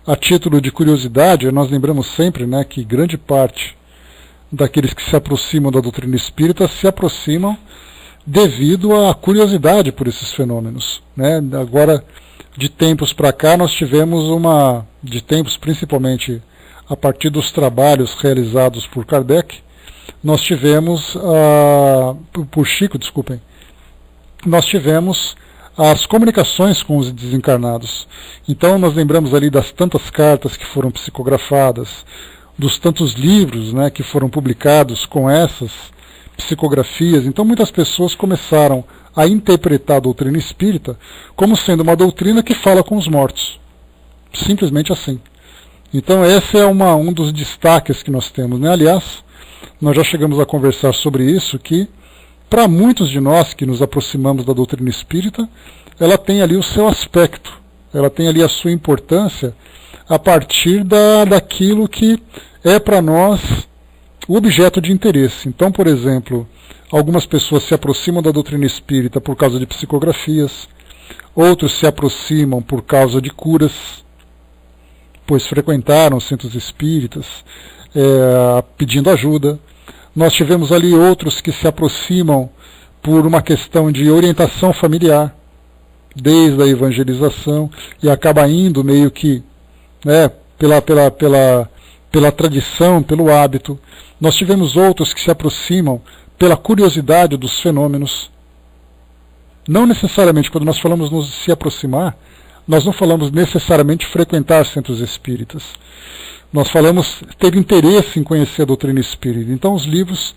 a título de curiosidade, nós lembramos sempre que grande parte daqueles que se aproximam da doutrina espírita se aproximam devido à curiosidade por esses fenômenos. Agora, de tempos para cá, nós tivemos de tempos principalmente a partir dos trabalhos realizados por Kardec, nós tivemos, por Chico, desculpem, nós tivemos as comunicações com os desencarnados. Então nós lembramos ali das tantas cartas que foram psicografadas, dos tantos livros que foram publicados com essas psicografias. Então muitas pessoas começaram a interpretar a doutrina espírita como sendo uma doutrina que fala com os mortos. Simplesmente assim. Então esse é um dos destaques que nós temos. Aliás, nós já chegamos a conversar sobre isso, que para muitos de nós que nos aproximamos da doutrina espírita, ela tem ali o seu aspecto, ela tem ali a sua importância a partir daquilo que é para nós o objeto de interesse. Então, por exemplo, algumas pessoas se aproximam da doutrina espírita por causa de psicografias, outros se aproximam por causa de curas, pois frequentaram centros espíritas pedindo ajuda. Nós tivemos ali outros que se aproximam por uma questão de orientação familiar, desde a evangelização, e acaba indo meio que pela tradição, pelo hábito. Nós tivemos outros que se aproximam pela curiosidade dos fenômenos. Não necessariamente, quando nós falamos nos se aproximar, nós não falamos necessariamente frequentar centros espíritas. Nós falamos ter interesse em conhecer a doutrina espírita. Então os livros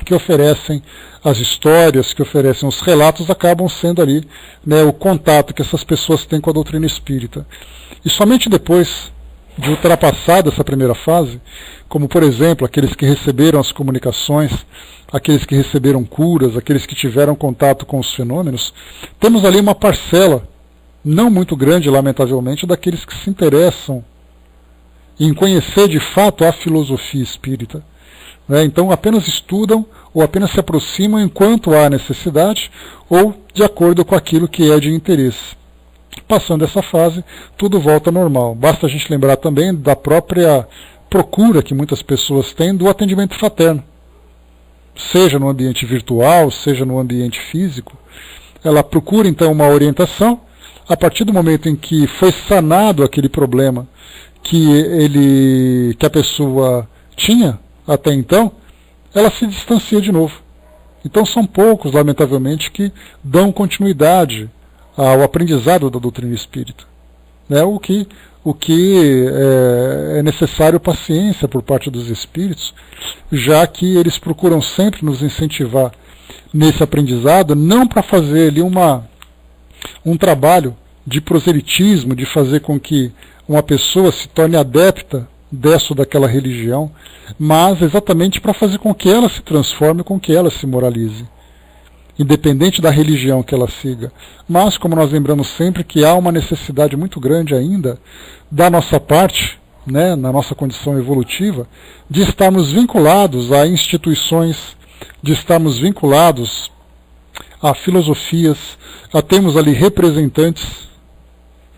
que oferecem as histórias, que oferecem os relatos, acabam sendo ali o contato que essas pessoas têm com a doutrina espírita. E somente depois de ultrapassada essa primeira fase, como por exemplo aqueles que receberam as comunicações, aqueles que receberam curas, aqueles que tiveram contato com os fenômenos, temos ali uma parcela, não muito grande, lamentavelmente, daqueles que se interessam em conhecer de fato a filosofia espírita. Então apenas estudam ou apenas se aproximam enquanto há necessidade ou de acordo com aquilo que é de interesse. Passando essa fase, tudo volta ao normal. Basta a gente lembrar também da própria procura que muitas pessoas têm do atendimento fraterno. Seja no ambiente virtual, seja no ambiente físico. Ela procura então uma orientação. A partir do momento em que foi sanado aquele problema que a pessoa tinha até então, ela se distancia de novo. Então são poucos, lamentavelmente, que dão continuidade ao aprendizado da doutrina espírita. O que o que é necessário paciência por parte dos espíritos, já que eles procuram sempre nos incentivar nesse aprendizado, não para fazer ali um trabalho de proselitismo, de fazer com que uma pessoa se torne adepta dessa ou daquela religião, mas exatamente para fazer com que ela se transforme, com que ela se moralize, independente da religião que ela siga. Mas, como nós lembramos sempre, que há uma necessidade muito grande ainda da nossa parte, né, na nossa condição evolutiva, de estarmos vinculados a instituições, de estarmos vinculados a filosofias, a termos ali representantes,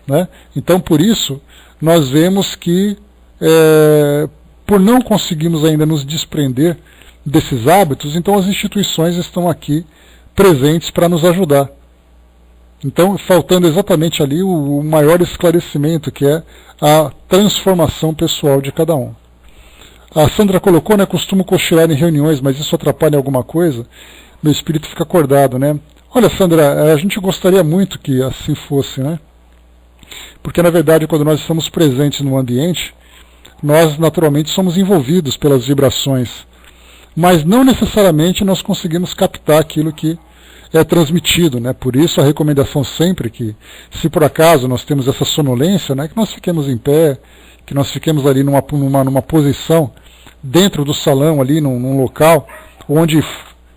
né? Então, por isso, nós vemos que, por não conseguirmos ainda nos desprender desses hábitos, então as instituições estão aqui presentes para nos ajudar. Então, faltando exatamente ali o maior esclarecimento, que é a transformação pessoal de cada um. A Sandra colocou, né, costumo cochilar em reuniões, mas isso atrapalha alguma coisa? Meu espírito fica acordado, né? Olha, Sandra, a gente gostaria muito que assim fosse, né? Porque, na verdade, quando nós estamos presentes no ambiente, nós naturalmente somos envolvidos pelas vibrações, mas não necessariamente nós conseguimos captar aquilo que é transmitido, né? Por isso a recomendação sempre que, se por acaso nós temos essa sonolência, né, que nós fiquemos em pé, que nós fiquemos ali numa posição dentro do salão, ali num local onde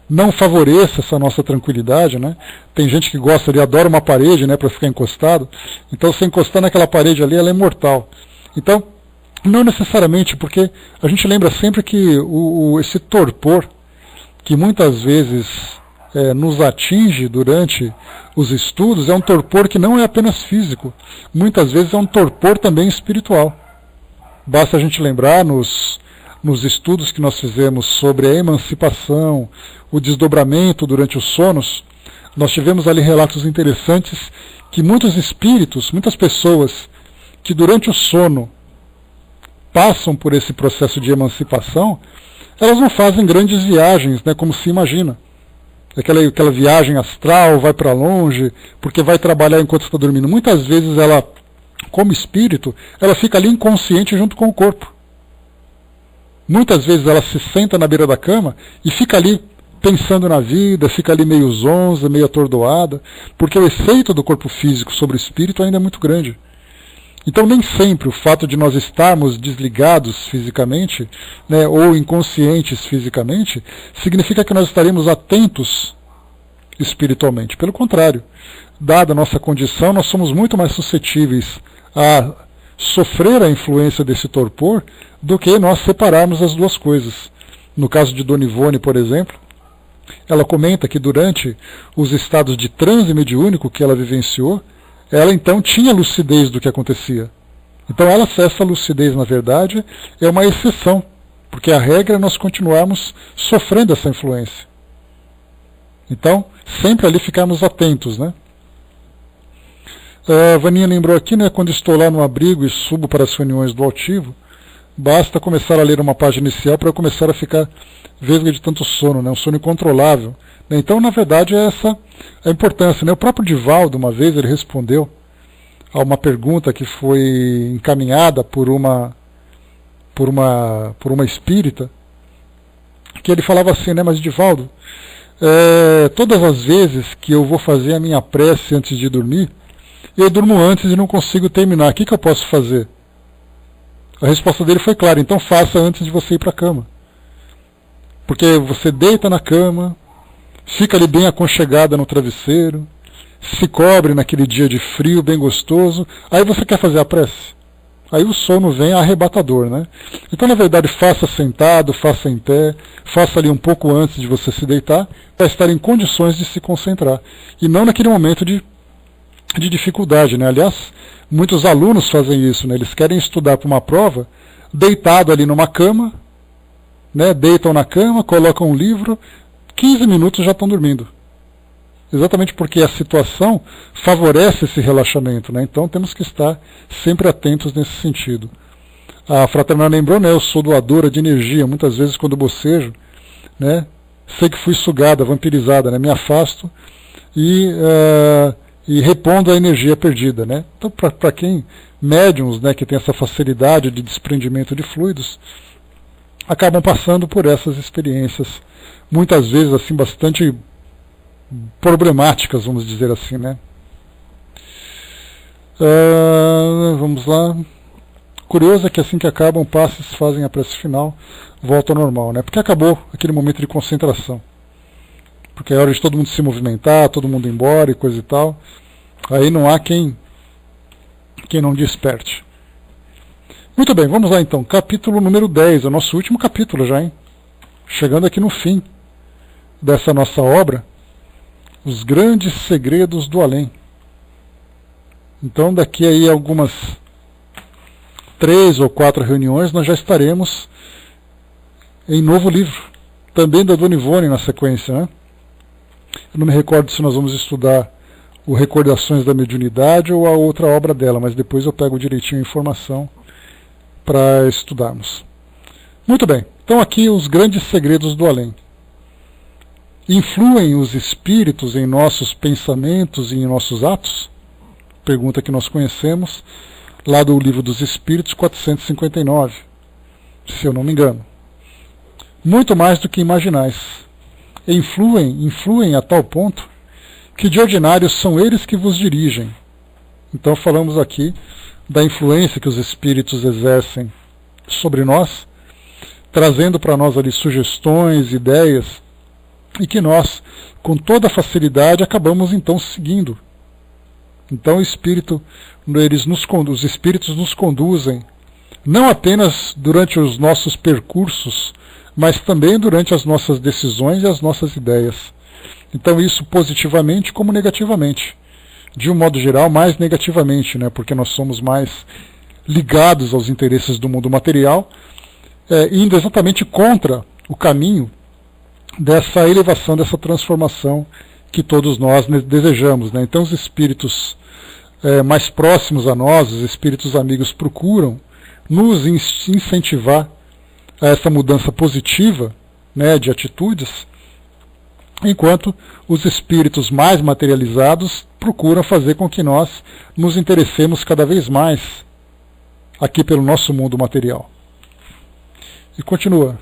não favoreça essa nossa tranquilidade, né? Tem gente que gosta ali, adora uma parede, né, para ficar encostado. Então, se encostar naquela parede ali, ela é mortal. Então, não necessariamente, porque a gente lembra sempre que esse torpor, que muitas vezes nos atinge durante os estudos, é um torpor que não é apenas físico, muitas vezes é um torpor também espiritual. Basta a gente lembrar nos estudos que nós fizemos sobre a emancipação, o desdobramento durante os sonos, nós tivemos ali relatos interessantes que muitos espíritos, muitas pessoas que durante o sono passam por esse processo de emancipação, elas não fazem grandes viagens, né, como se imagina. Aquela viagem astral, vai para longe, porque vai trabalhar enquanto está dormindo. Muitas vezes ela, como espírito, ela fica ali inconsciente junto com o corpo. Muitas vezes ela se senta na beira da cama e fica ali pensando na vida, fica ali meio zonza, meio atordoada, porque o efeito do corpo físico sobre o espírito ainda é muito grande. Então, nem sempre o fato de nós estarmos desligados fisicamente, né, ou inconscientes fisicamente, significa que nós estaremos atentos espiritualmente. Pelo contrário, dada a nossa condição, nós somos muito mais suscetíveis a sofrer a influência desse torpor do que nós separarmos as duas coisas. No caso de Dona Ivone, por exemplo, ela comenta que durante os estados de transe mediúnico que ela vivenciou, ela então tinha lucidez do que acontecia. Então essa lucidez, na verdade, é uma exceção, porque a regra é nós continuarmos sofrendo essa influência. Então, sempre ali ficarmos atentos, né? A Vaninha lembrou aqui, né, quando estou lá no abrigo e subo para as reuniões do altivo, basta começar a ler uma página inicial para eu começar a ficar vesga de tanto sono, né, um sono incontrolável. Então, na verdade, é essa a importância, né? O próprio Divaldo, uma vez, ele respondeu a uma pergunta que foi encaminhada por uma espírita, que ele falava assim, né, mas Divaldo, todas as vezes que eu vou fazer a minha prece antes de dormir, eu durmo antes e não consigo terminar. O que eu posso fazer? A resposta dele foi clara, então faça antes de você ir para a cama. Porque você deita na cama, fica ali bem aconchegada no travesseiro, se cobre naquele dia de frio, bem gostoso, aí você quer fazer a prece. Aí o sono vem arrebatador, né? Então, na verdade, faça sentado, faça em pé, faça ali um pouco antes de você se deitar, para estar em condições de se concentrar. E não naquele momento de dificuldade, né? Aliás, muitos alunos fazem isso, né? Eles querem estudar para uma prova, deitado ali numa cama, né? Deitam na cama, colocam um livro, 15 minutos já estão dormindo. Exatamente porque a situação favorece esse relaxamento, né? Então temos que estar sempre atentos nesse sentido. A Fraterna lembrou, né? Eu sou doadora de energia, muitas vezes quando bocejo, né? Sei que fui sugada, vampirizada, né? Me afasto e e repondo a energia perdida, né? Então, para quem, médiums, né, que tem essa facilidade de desprendimento de fluidos, acabam passando por essas experiências, muitas vezes assim bastante problemáticas, vamos dizer assim, né? Vamos lá. Curioso é que assim que acabam, passes, fazem a prece final, volta ao normal, né? Porque acabou aquele momento de concentração. Porque é hora de todo mundo se movimentar, todo mundo ir embora e coisa e tal. Aí não há quem não desperte. Muito bem, vamos lá então. Capítulo número 10, é o nosso último capítulo já, hein? Chegando aqui no fim dessa nossa obra, Os Grandes Segredos do Além. Então daqui aí algumas 3 ou 4 reuniões nós já estaremos em novo livro, também da Dona Ivone na sequência, né? Eu não me recordo se nós vamos estudar o Recordações da Mediunidade ou a outra obra dela, mas depois eu pego direitinho a informação para estudarmos. Muito bem, então aqui os grandes segredos do além. Influem os espíritos em nossos pensamentos e em nossos atos? Pergunta que nós conhecemos lá do Livro dos Espíritos 459, se eu não me engano. Muito mais do que imaginais. Influem a tal ponto que de ordinário são eles que vos dirigem. Então falamos aqui da influência que os espíritos exercem sobre nós, trazendo para nós ali sugestões, ideias, e que nós, com toda facilidade, acabamos então seguindo. Então o espírito, os espíritos nos conduzem, não apenas durante os nossos percursos, mas também durante as nossas decisões e as nossas ideias. Então isso positivamente como negativamente. De um modo geral, mais negativamente, né? Porque nós somos mais ligados aos interesses do mundo material, indo exatamente contra o caminho dessa elevação, dessa transformação que todos nós desejamos, né? Então os espíritos mais próximos a nós, os espíritos amigos, procuram nos incentivar a essa mudança positiva, né, de atitudes, enquanto os espíritos mais materializados procuram fazer com que nós nos interessemos cada vez mais aqui pelo nosso mundo material. E continua.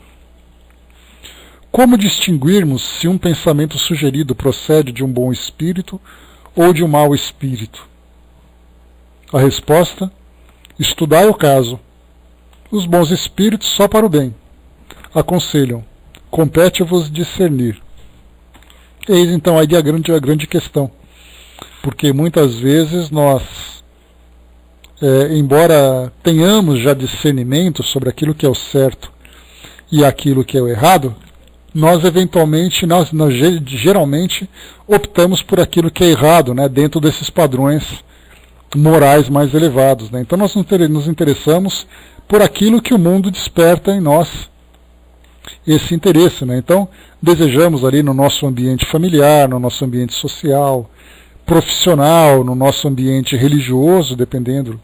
Como distinguirmos se um pensamento sugerido procede de um bom espírito ou de um mau espírito? A resposta: estudai o caso. Os bons espíritos só para o bem. Aconselham: compete-vos discernir. Eis então aí a grande questão. Porque muitas vezes nós, embora tenhamos já discernimento sobre aquilo que é o certo e aquilo que é o errado, nós eventualmente, nós geralmente optamos por aquilo que é errado, né, dentro desses padrões morais mais elevados, né? Então nós nos interessamos por aquilo que o mundo desperta em nós esse interesse, né? Então desejamos ali no nosso ambiente familiar, no nosso ambiente social, profissional, no nosso ambiente religioso, dependendo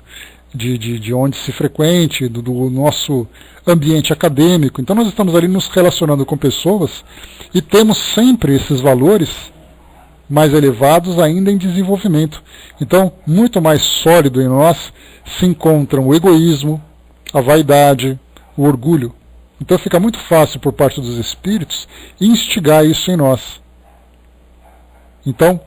de onde se frequente, do nosso ambiente acadêmico. Então nós estamos ali nos relacionando com pessoas e temos sempre esses valores mais elevados ainda em desenvolvimento. Então, muito mais sólido em nós se encontram o egoísmo, a vaidade, o orgulho. Então fica muito fácil por parte dos espíritos instigar isso em nós. Então,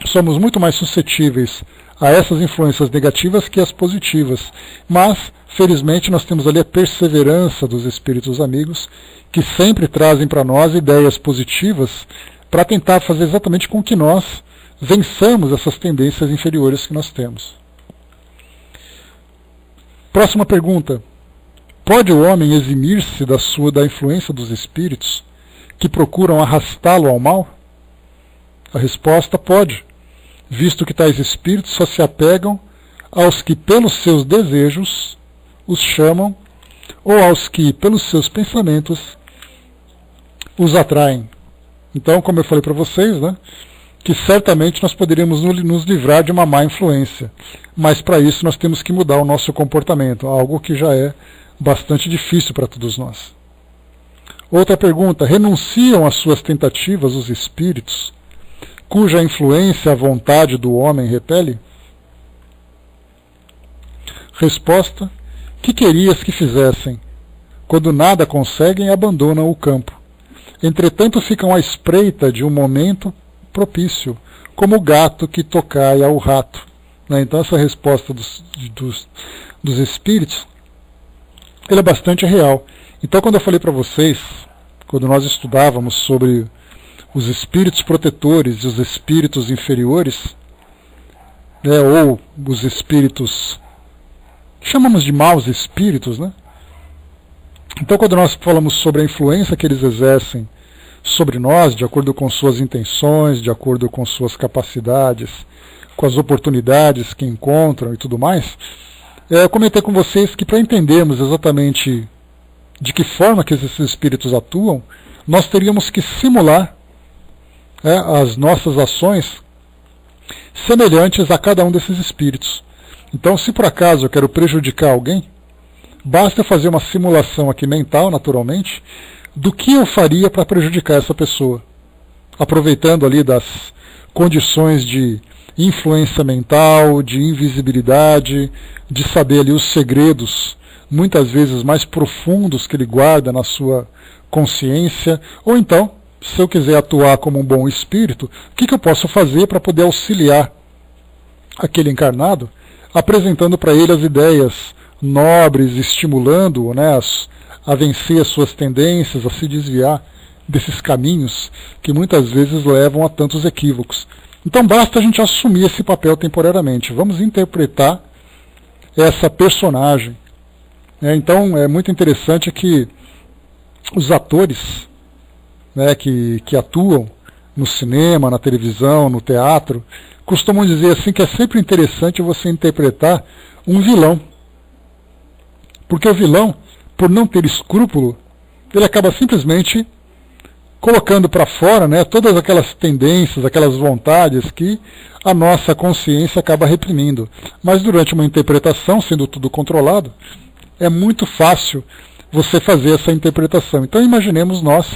somos muito mais suscetíveis a essas influências negativas que as positivas. Mas, felizmente, nós temos ali a perseverança dos espíritos amigos, que sempre trazem para nós ideias positivas para tentar fazer exatamente com que nós vençamos essas tendências inferiores que nós temos. Próxima pergunta. Pode o homem eximir-se da influência dos espíritos que procuram arrastá-lo ao mal? A resposta: pode, visto que tais espíritos só se apegam aos que pelos seus desejos os chamam ou aos que pelos seus pensamentos os atraem. Então, como eu falei para vocês, né, que certamente nós poderíamos nos livrar de uma má influência, mas para isso nós temos que mudar o nosso comportamento, algo que já é bastante difícil para todos nós. Outra pergunta: renunciam às suas tentativas os espíritos cuja influência a vontade do homem repele? Resposta: que querias que fizessem? Quando nada conseguem, abandonam o campo. Entretanto, ficam à espreita de um momento propício, como o gato que tocaia ao rato. Então, essa resposta dos espíritos, ela é bastante real. Então, quando eu falei para vocês, quando nós estudávamos sobre os espíritos protetores e os espíritos inferiores, ou os espíritos, chamamos de maus espíritos, né? Então, quando nós falamos sobre a influência que eles exercem sobre nós, de acordo com suas intenções, de acordo com suas capacidades, com as oportunidades que encontram e tudo mais, eu comentei com vocês que para entendermos exatamente de que forma que esses espíritos atuam, nós teríamos que simular as nossas ações semelhantes a cada um desses espíritos. Então, se por acaso eu quero prejudicar alguém, basta eu fazer uma simulação aqui mental, naturalmente, do que eu faria para prejudicar essa pessoa, aproveitando ali das condições de influência mental, de invisibilidade, de saber ali os segredos, muitas vezes mais profundos que ele guarda na sua consciência, ou então, se eu quiser atuar como um bom espírito, o que eu posso fazer para poder auxiliar aquele encarnado, apresentando para ele as ideias nobres, estimulando-o, a vencer as suas tendências, a se desviar desses caminhos que muitas vezes levam a tantos equívocos. Então basta a gente assumir esse papel temporariamente. Vamos interpretar essa personagem. Então é muito interessante que os atores que atuam no cinema, na televisão, no teatro, costumam dizer assim que é sempre interessante você interpretar um vilão. Porque o vilão, por não ter escrúpulo, ele acaba simplesmente colocando para fora todas aquelas tendências, aquelas vontades que a nossa consciência acaba reprimindo. Mas durante uma interpretação, sendo tudo controlado, é muito fácil você fazer essa interpretação. Então imaginemos nós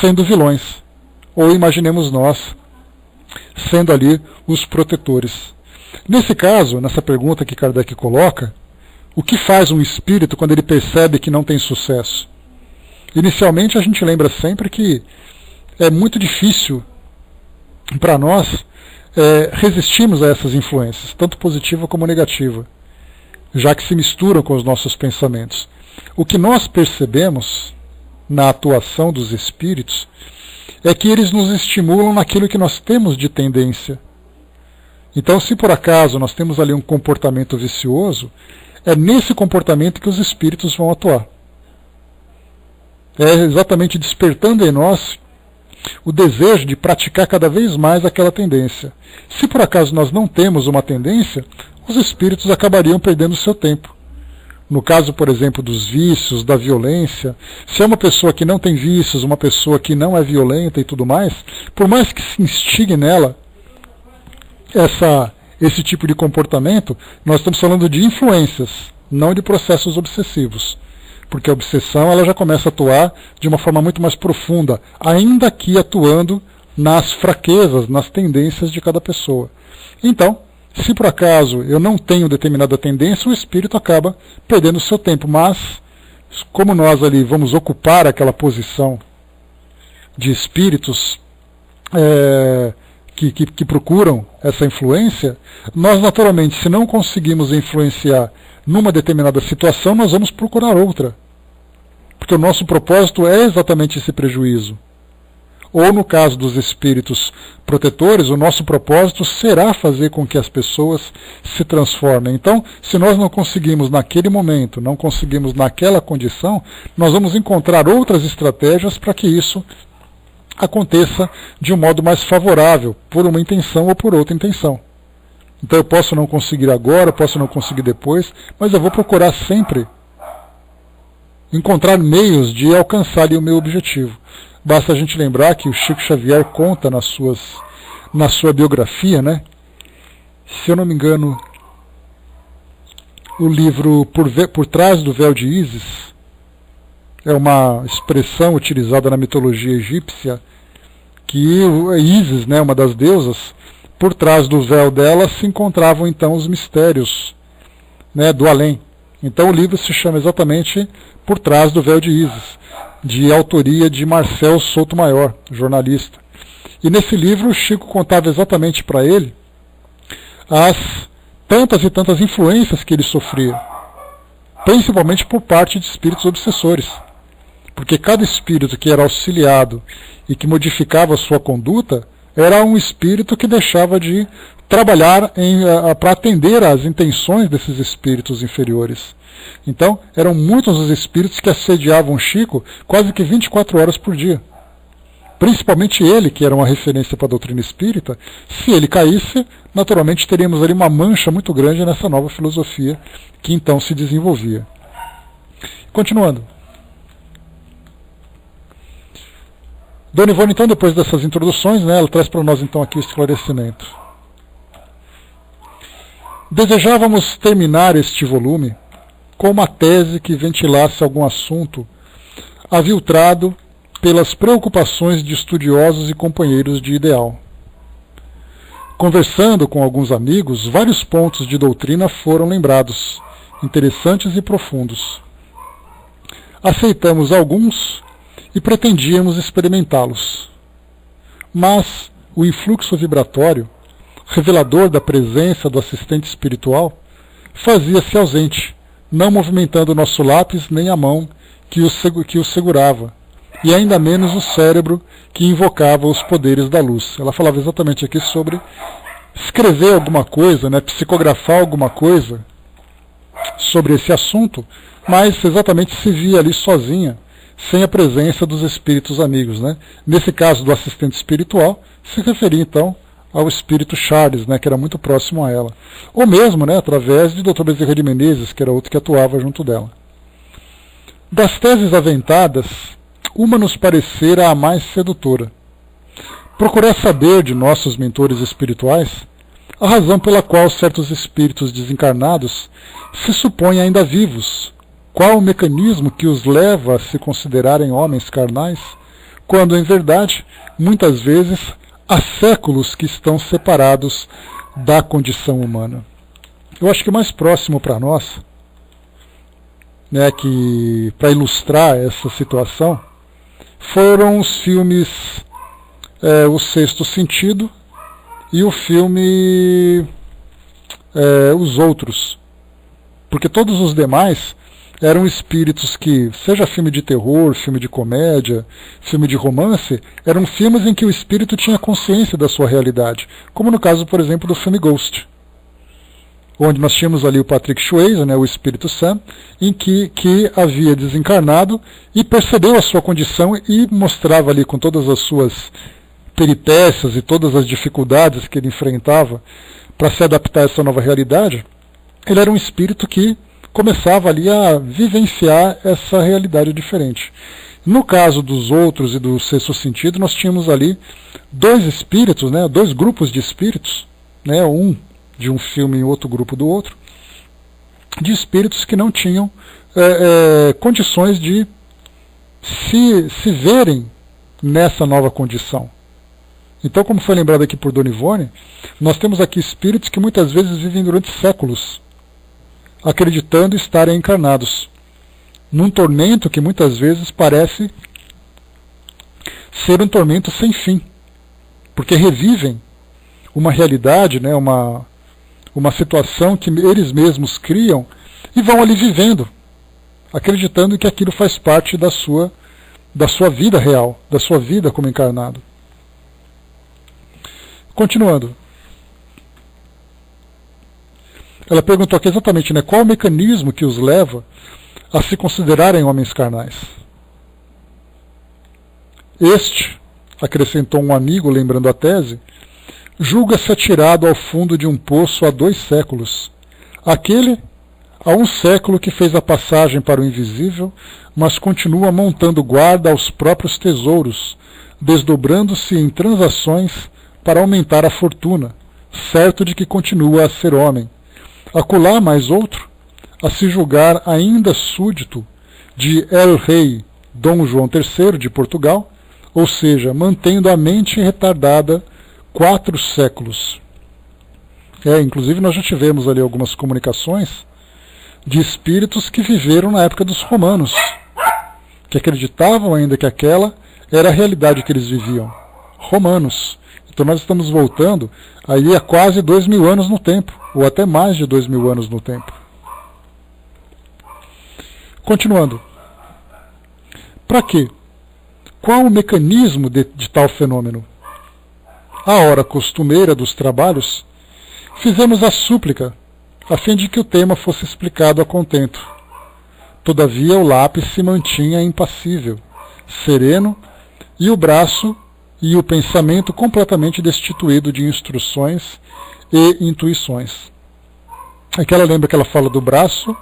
sendo vilões, ou imaginemos nós sendo ali os protetores. Nesse caso, nessa pergunta que Kardec coloca, o que faz um espírito quando ele percebe que não tem sucesso? Inicialmente a gente lembra sempre que é muito difícil para nós resistirmos a essas influências, tanto positiva como negativa, já que se misturam com os nossos pensamentos. O que nós percebemos na atuação dos espíritos é que eles nos estimulam naquilo que nós temos de tendência. Então, se por acaso nós temos ali um comportamento vicioso, é nesse comportamento que os espíritos vão atuar. É exatamente despertando em nós o desejo de praticar cada vez mais aquela tendência. Se por acaso nós não temos uma tendência, os espíritos acabariam perdendo o seu tempo. No caso, por exemplo, dos vícios, da violência, se é uma pessoa que não tem vícios, uma pessoa que não é violenta e tudo mais, por mais que se instigue nela esse tipo de comportamento, nós estamos falando de influências, não de processos obsessivos. Porque a obsessão ela já começa a atuar de uma forma muito mais profunda, ainda que atuando nas fraquezas, nas tendências de cada pessoa. Então, se por acaso eu não tenho determinada tendência, o espírito acaba perdendo o seu tempo. Mas, como nós ali vamos ocupar aquela posição de espíritos que procuram essa influência, nós naturalmente, se não conseguimos influenciar numa determinada situação, nós vamos procurar outra. Porque o nosso propósito é exatamente esse prejuízo. Ou no caso dos espíritos protetores, o nosso propósito será fazer com que as pessoas se transformem. Então, se nós não conseguimos naquele momento, não conseguimos naquela condição, nós vamos encontrar outras estratégias para que isso aconteça de um modo mais favorável, por uma intenção ou por outra intenção. Então eu posso não conseguir agora, posso não conseguir depois, mas eu vou procurar sempre encontrar meios de alcançar ali o meu objetivo. Basta a gente lembrar que o Chico Xavier conta na sua biografia, se eu não me engano, o livro Por Trás do Véu de Ísis, é uma expressão utilizada na mitologia egípcia, que Ísis, né, uma das deusas, por trás do véu dela se encontravam então os mistérios, né, do além. Então o livro se chama exatamente Por Trás do Véu de Ísis, de autoria de Marcel Sotomayor, jornalista. E nesse livro o Chico contava exatamente para ele as tantas e tantas influências que ele sofria, principalmente por parte de espíritos obsessores. Porque cada espírito que era auxiliado e que modificava a sua conduta era um espírito que deixava de trabalhar para atender às intenções desses espíritos inferiores. Então, eram muitos os espíritos que assediavam Chico quase que 24 horas por dia. Principalmente ele, que era uma referência para a doutrina espírita. Se ele caísse, naturalmente teríamos ali uma mancha muito grande nessa nova filosofia que então se desenvolvia. Continuando. Dona Ivone, então, depois dessas introduções, né, ela traz para nós então aqui o esclarecimento. Desejávamos terminar este volume com uma tese que ventilasse algum assunto aviltrado pelas preocupações de estudiosos e companheiros de ideal. Conversando com alguns amigos, vários pontos de doutrina foram lembrados, interessantes e profundos. Aceitamos alguns e pretendíamos experimentá-los. Mas o influxo vibratório, revelador da presença do assistente espiritual, fazia-se ausente, não movimentando nosso lápis nem a mão que o segurava, e ainda menos o cérebro que invocava os poderes da luz. Ela falava exatamente aqui sobre escrever alguma coisa, né, psicografar alguma coisa sobre esse assunto, mas exatamente se via ali sozinha, sem a presença dos espíritos amigos, né? Nesse caso do assistente espiritual, se referia então ao espírito Charles, né, que era muito próximo a ela. Ou mesmo, né, através de Dr. Bezerra de Menezes, que era outro que atuava junto dela. Das teses aventadas, uma nos parecera a mais sedutora. Procurar saber de nossos mentores espirituais a razão pela qual certos espíritos desencarnados se supõem ainda vivos. Qual o mecanismo que os leva a se considerarem homens carnais, quando, em verdade, muitas vezes, há séculos que estão separados da condição humana? Eu acho que mais próximo para nós, né, que para ilustrar essa situação, foram os filmes O Sexto Sentido e o filme Os Outros. Porque todos os demais eram espíritos que, seja filme de terror, filme de comédia, filme de romance, eram filmes em que o espírito tinha consciência da sua realidade, como no caso, por exemplo, do filme Ghost, onde nós tínhamos ali o Patrick Swayze, né, o espírito Sam, em que havia desencarnado e percebeu a sua condição e mostrava ali com todas as suas peripécias e todas as dificuldades que ele enfrentava para se adaptar a essa nova realidade. Ele era um espírito que começava ali a vivenciar essa realidade diferente. No caso dos Outros e do Sexto Sentido, nós tínhamos ali dois espíritos, né, dois grupos de espíritos, né, um de um filme e outro grupo do outro, de espíritos que não tinham condições de se verem nessa nova condição. Então, como foi lembrado aqui por Dona Ivone, nós temos aqui espíritos que muitas vezes vivem durante séculos, acreditando estarem encarnados, num tormento que muitas vezes parece ser um tormento sem fim, porque revivem uma realidade, né, uma situação que eles mesmos criam e vão ali vivendo, acreditando que aquilo faz parte da sua vida real, da sua vida como encarnado. Continuando. Ela perguntou aqui exatamente, né, qual o mecanismo que os leva a se considerarem homens carnais. Este, acrescentou um amigo, lembrando a tese, julga-se atirado ao fundo de um poço há 2 séculos. Aquele, há 1 século que fez a passagem para o invisível, mas continua montando guarda aos próprios tesouros, desdobrando-se em transações para aumentar a fortuna, certo de que continua a ser homem. Acolá mais outro, a se julgar ainda súdito de El Rei Dom João III de Portugal, ou seja, mantendo a mente retardada 4 séculos. Inclusive nós já tivemos ali algumas comunicações de espíritos que viveram na época dos romanos, que acreditavam ainda que aquela era a realidade que eles viviam. Romanos. Então nós estamos voltando aí a quase 2000 anos no tempo, ou até mais de 2000 anos no tempo. Continuando. Para quê? Qual o mecanismo de tal fenômeno? À hora costumeira dos trabalhos, fizemos a súplica, a fim de que o tema fosse explicado a contento. Todavia o lápis se mantinha impassível, sereno, e o braço e o pensamento completamente destituído de instruções e intuições. Aqui ela lembra que ela fala do braço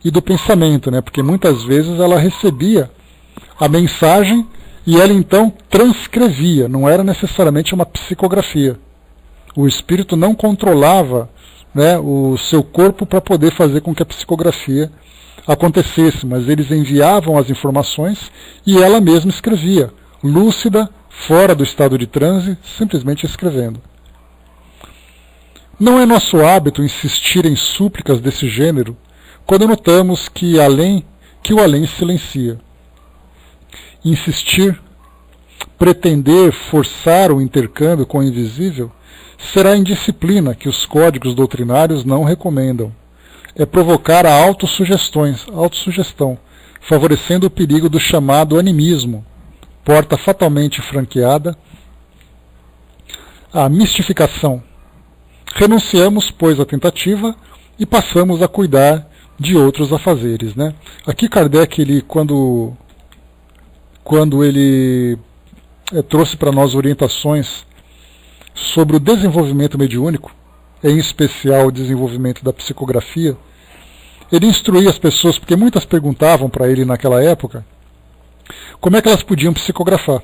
e do pensamento, né? Porque muitas vezes ela recebia a mensagem e ela então transcrevia, não era necessariamente uma psicografia. O espírito não controlava, né, o seu corpo para poder fazer com que a psicografia acontecesse, mas eles enviavam as informações e ela mesma escrevia, lúcida, fora do estado de transe, simplesmente escrevendo. Não é nosso hábito insistir em súplicas desse gênero quando notamos que o além silencia. Insistir, pretender forçar o intercâmbio com o invisível será indisciplina que os códigos doutrinários não recomendam. É provocar a autossugestão, favorecendo o perigo do chamado animismo, porta fatalmente franqueada à mistificação. Renunciamos, pois, à tentativa e passamos a cuidar de outros afazeres, né? Aqui Kardec, ele, quando ele trouxe para nós orientações sobre o desenvolvimento mediúnico, em especial o desenvolvimento da psicografia, ele instruía as pessoas, porque muitas perguntavam para ele naquela época como é que elas podiam psicografar.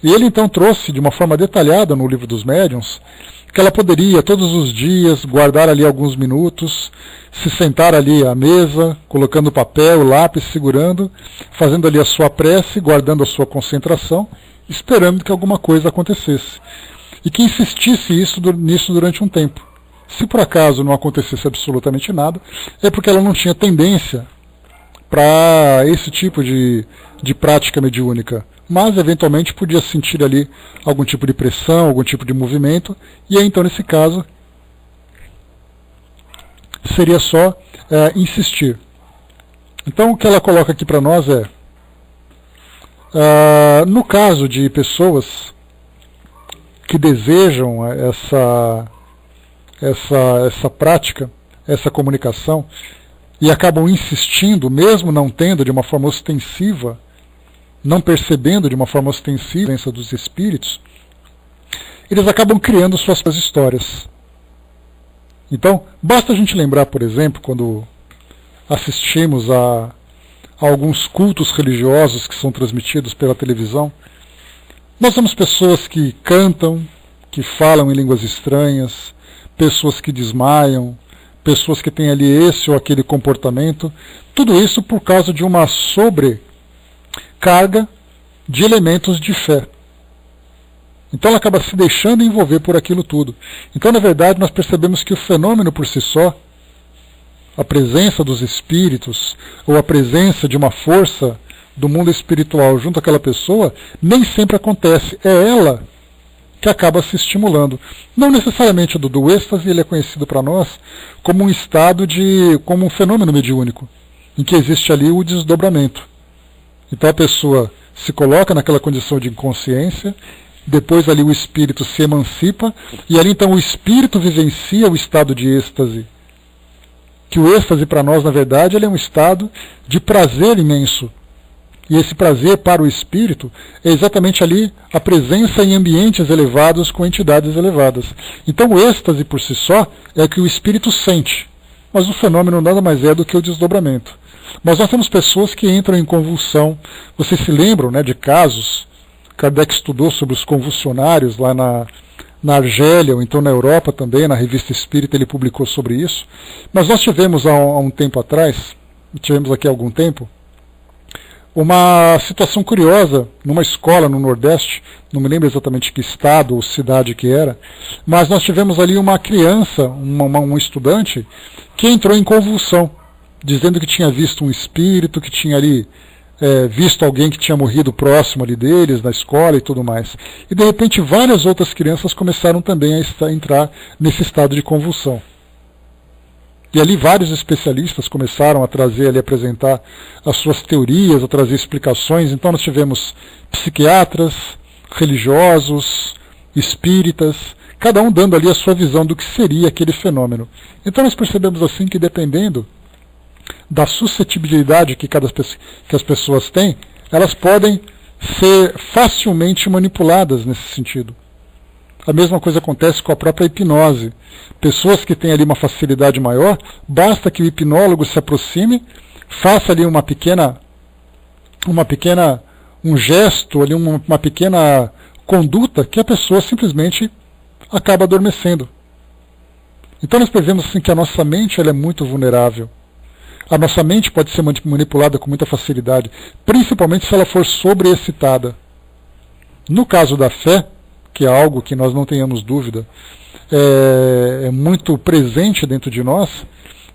E ele então trouxe de uma forma detalhada no Livro dos Médiuns que ela poderia todos os dias guardar ali alguns minutos, se sentar ali à mesa, colocando papel, lápis, segurando, fazendo ali a sua prece, guardando a sua concentração, esperando que alguma coisa acontecesse. E que insistisse nisso durante um tempo. Se por acaso não acontecesse absolutamente nada, é porque ela não tinha tendência para esse tipo de prática mediúnica. Mas, eventualmente, podia sentir ali algum tipo de pressão, algum tipo de movimento, e aí, então, nesse caso, seria só insistir. Então, o que ela coloca aqui para nós é, no caso de pessoas que desejam essa prática, essa comunicação, e acabam insistindo, mesmo não tendo de uma forma ostensiva, não percebendo de uma forma ostensiva a presença dos espíritos, eles acabam criando suas histórias. Então, basta a gente lembrar, por exemplo, quando assistimos a alguns cultos religiosos que são transmitidos pela televisão, nós vemos pessoas que cantam, que falam em línguas estranhas, pessoas que desmaiam, pessoas que têm ali esse ou aquele comportamento, tudo isso por causa de uma sobrecarga de elementos de fé. Então ela acaba se deixando envolver por aquilo tudo. Então, na verdade, nós percebemos que o fenômeno por si só, a presença dos espíritos, ou a presença de uma força do mundo espiritual junto àquela pessoa, nem sempre acontece. É ela que acaba se estimulando. Não necessariamente do êxtase, ele é conhecido para nós como um estado como um fenômeno mediúnico, em que existe ali o desdobramento. Então a pessoa se coloca naquela condição de inconsciência, depois ali o espírito se emancipa, e ali então o espírito vivencia o estado de êxtase. Que o êxtase para nós, na verdade, ele é um estado de prazer imenso. E esse prazer para o espírito é exatamente ali a presença em ambientes elevados com entidades elevadas. Então o êxtase por si só é o que o espírito sente, mas o fenômeno nada mais é do que o desdobramento. Mas nós temos pessoas que entram em convulsão. Vocês se lembram, né, de casos? Kardec estudou sobre os convulsionários lá na Argélia, ou então na Europa também, na Revista Espírita ele publicou sobre isso. Mas nós tivemos há um tempo atrás, tivemos aqui há algum tempo, uma situação curiosa numa escola no Nordeste, não me lembro exatamente que estado ou cidade que era, mas nós tivemos ali uma criança, um estudante, que entrou em convulsão, dizendo que tinha visto um espírito, que tinha ali visto alguém que tinha morrido próximo ali deles, na escola e tudo mais. E de repente várias outras crianças começaram também a entrar nesse estado de convulsão. E ali vários especialistas começaram a trazer, ali, a apresentar as suas teorias, a trazer explicações. Então nós tivemos psiquiatras, religiosos, espíritas, cada um dando ali a sua visão do que seria aquele fenômeno. Então nós percebemos assim que dependendo da suscetibilidade que as pessoas têm, elas podem ser facilmente manipuladas nesse sentido. A mesma coisa acontece com a própria hipnose. Pessoas que têm ali uma facilidade maior, basta que o hipnólogo se aproxime, faça ali um gesto, ali uma pequena conduta, que a pessoa simplesmente acaba adormecendo. Então nós percebemos assim que a nossa mente ela é muito vulnerável. A nossa mente pode ser manipulada com muita facilidade, principalmente se ela for sobreexcitada. No caso da fé, que é algo que nós não tenhamos dúvida, é muito presente dentro de nós,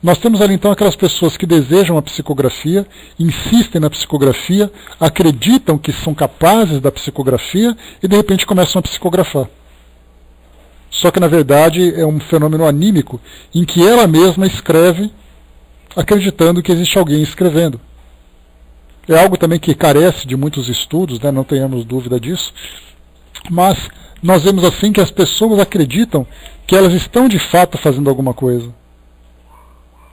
nós temos ali então aquelas pessoas que desejam a psicografia, insistem na psicografia, acreditam que são capazes da psicografia e de repente começam a psicografar. Só que na verdade é um fenômeno anímico em que ela mesma escreve acreditando que existe alguém escrevendo. É algo também que carece de muitos estudos, né? Não tenhamos dúvida disso, mas nós vemos assim que as pessoas acreditam que elas estão de fato fazendo alguma coisa.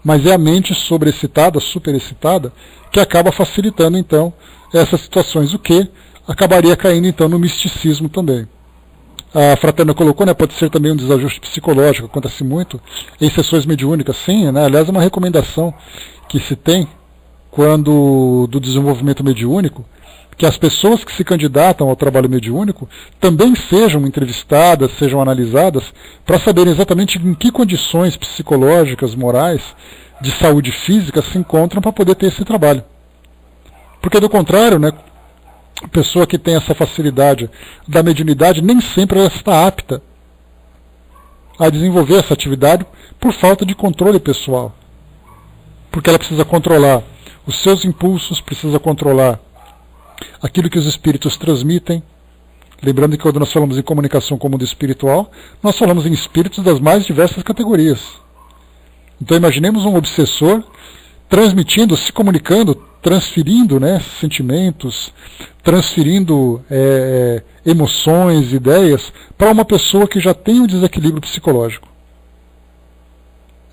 Mas é a mente sobreexcitada, superexcitada, que acaba facilitando então essas situações, o que acabaria caindo então no misticismo também. A Fraterna colocou, né, pode ser também um desajuste psicológico, acontece muito em sessões mediúnicas, sim, né, aliás é uma recomendação que se tem do desenvolvimento mediúnico, que as pessoas que se candidatam ao trabalho mediúnico também sejam entrevistadas, sejam analisadas, para saberem exatamente em que condições psicológicas, morais, de saúde física se encontram para poder ter esse trabalho. Porque do contrário, né, a pessoa que tem essa facilidade da mediunidade nem sempre ela está apta a desenvolver essa atividade por falta de controle pessoal. Porque ela precisa controlar os seus impulsos, precisa controlar aquilo que os espíritos transmitem. Lembrando que quando nós falamos em comunicação com o mundo espiritual, nós falamos em espíritos das mais diversas categorias. Então imaginemos um obsessor transmitindo, se comunicando, transferindo, né, sentimentos, transferindo emoções, ideias, para uma pessoa que já tem um desequilíbrio psicológico.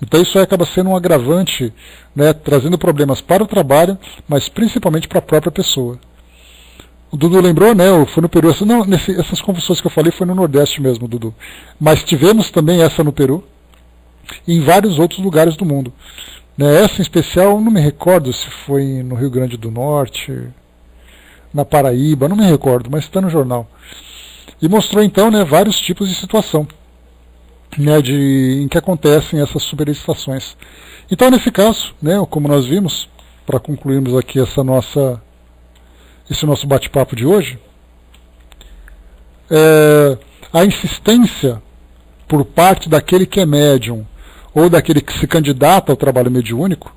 Então isso acaba sendo um agravante, né, trazendo problemas para o trabalho, mas principalmente para a própria pessoa. O Dudu lembrou, né? Foi no Peru. Essas convulsões que eu falei foi no Nordeste mesmo, Dudu. Mas tivemos também essa no Peru e em vários outros lugares do mundo. Né, essa em especial, não me recordo se foi no Rio Grande do Norte, na Paraíba, não me recordo, mas está no jornal. E mostrou então, né, vários tipos de situação, né, em que acontecem essas superexcitações. Então nesse caso, né, como nós vimos, para concluirmos aqui esse nosso bate-papo de hoje, a insistência por parte daquele que é médium ou daquele que se candidata ao trabalho mediúnico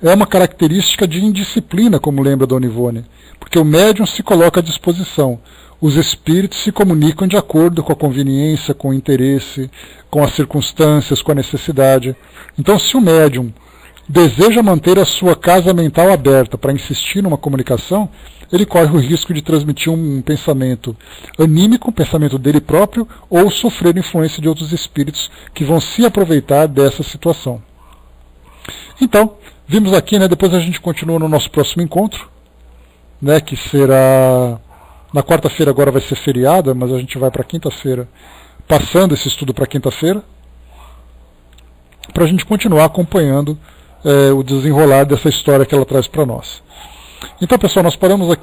é uma característica de indisciplina, como lembra Dona Ivone, porque o médium se coloca à disposição, os espíritos se comunicam de acordo com a conveniência, com o interesse, com as circunstâncias, com a necessidade. Então se o médium deseja manter a sua casa mental aberta para insistir numa comunicação, ele corre o risco de transmitir um pensamento anímico, um pensamento dele próprio, ou sofrer influência de outros espíritos que vão se aproveitar dessa situação. Então, vimos aqui, né, depois a gente continua no nosso próximo encontro, né, que será na quarta-feira, agora vai ser feriada, mas a gente vai para quinta-feira, passando esse estudo para quinta-feira, para a gente continuar acompanhando o desenrolar dessa história que ela traz para nós. Então, pessoal, nós paramos aqui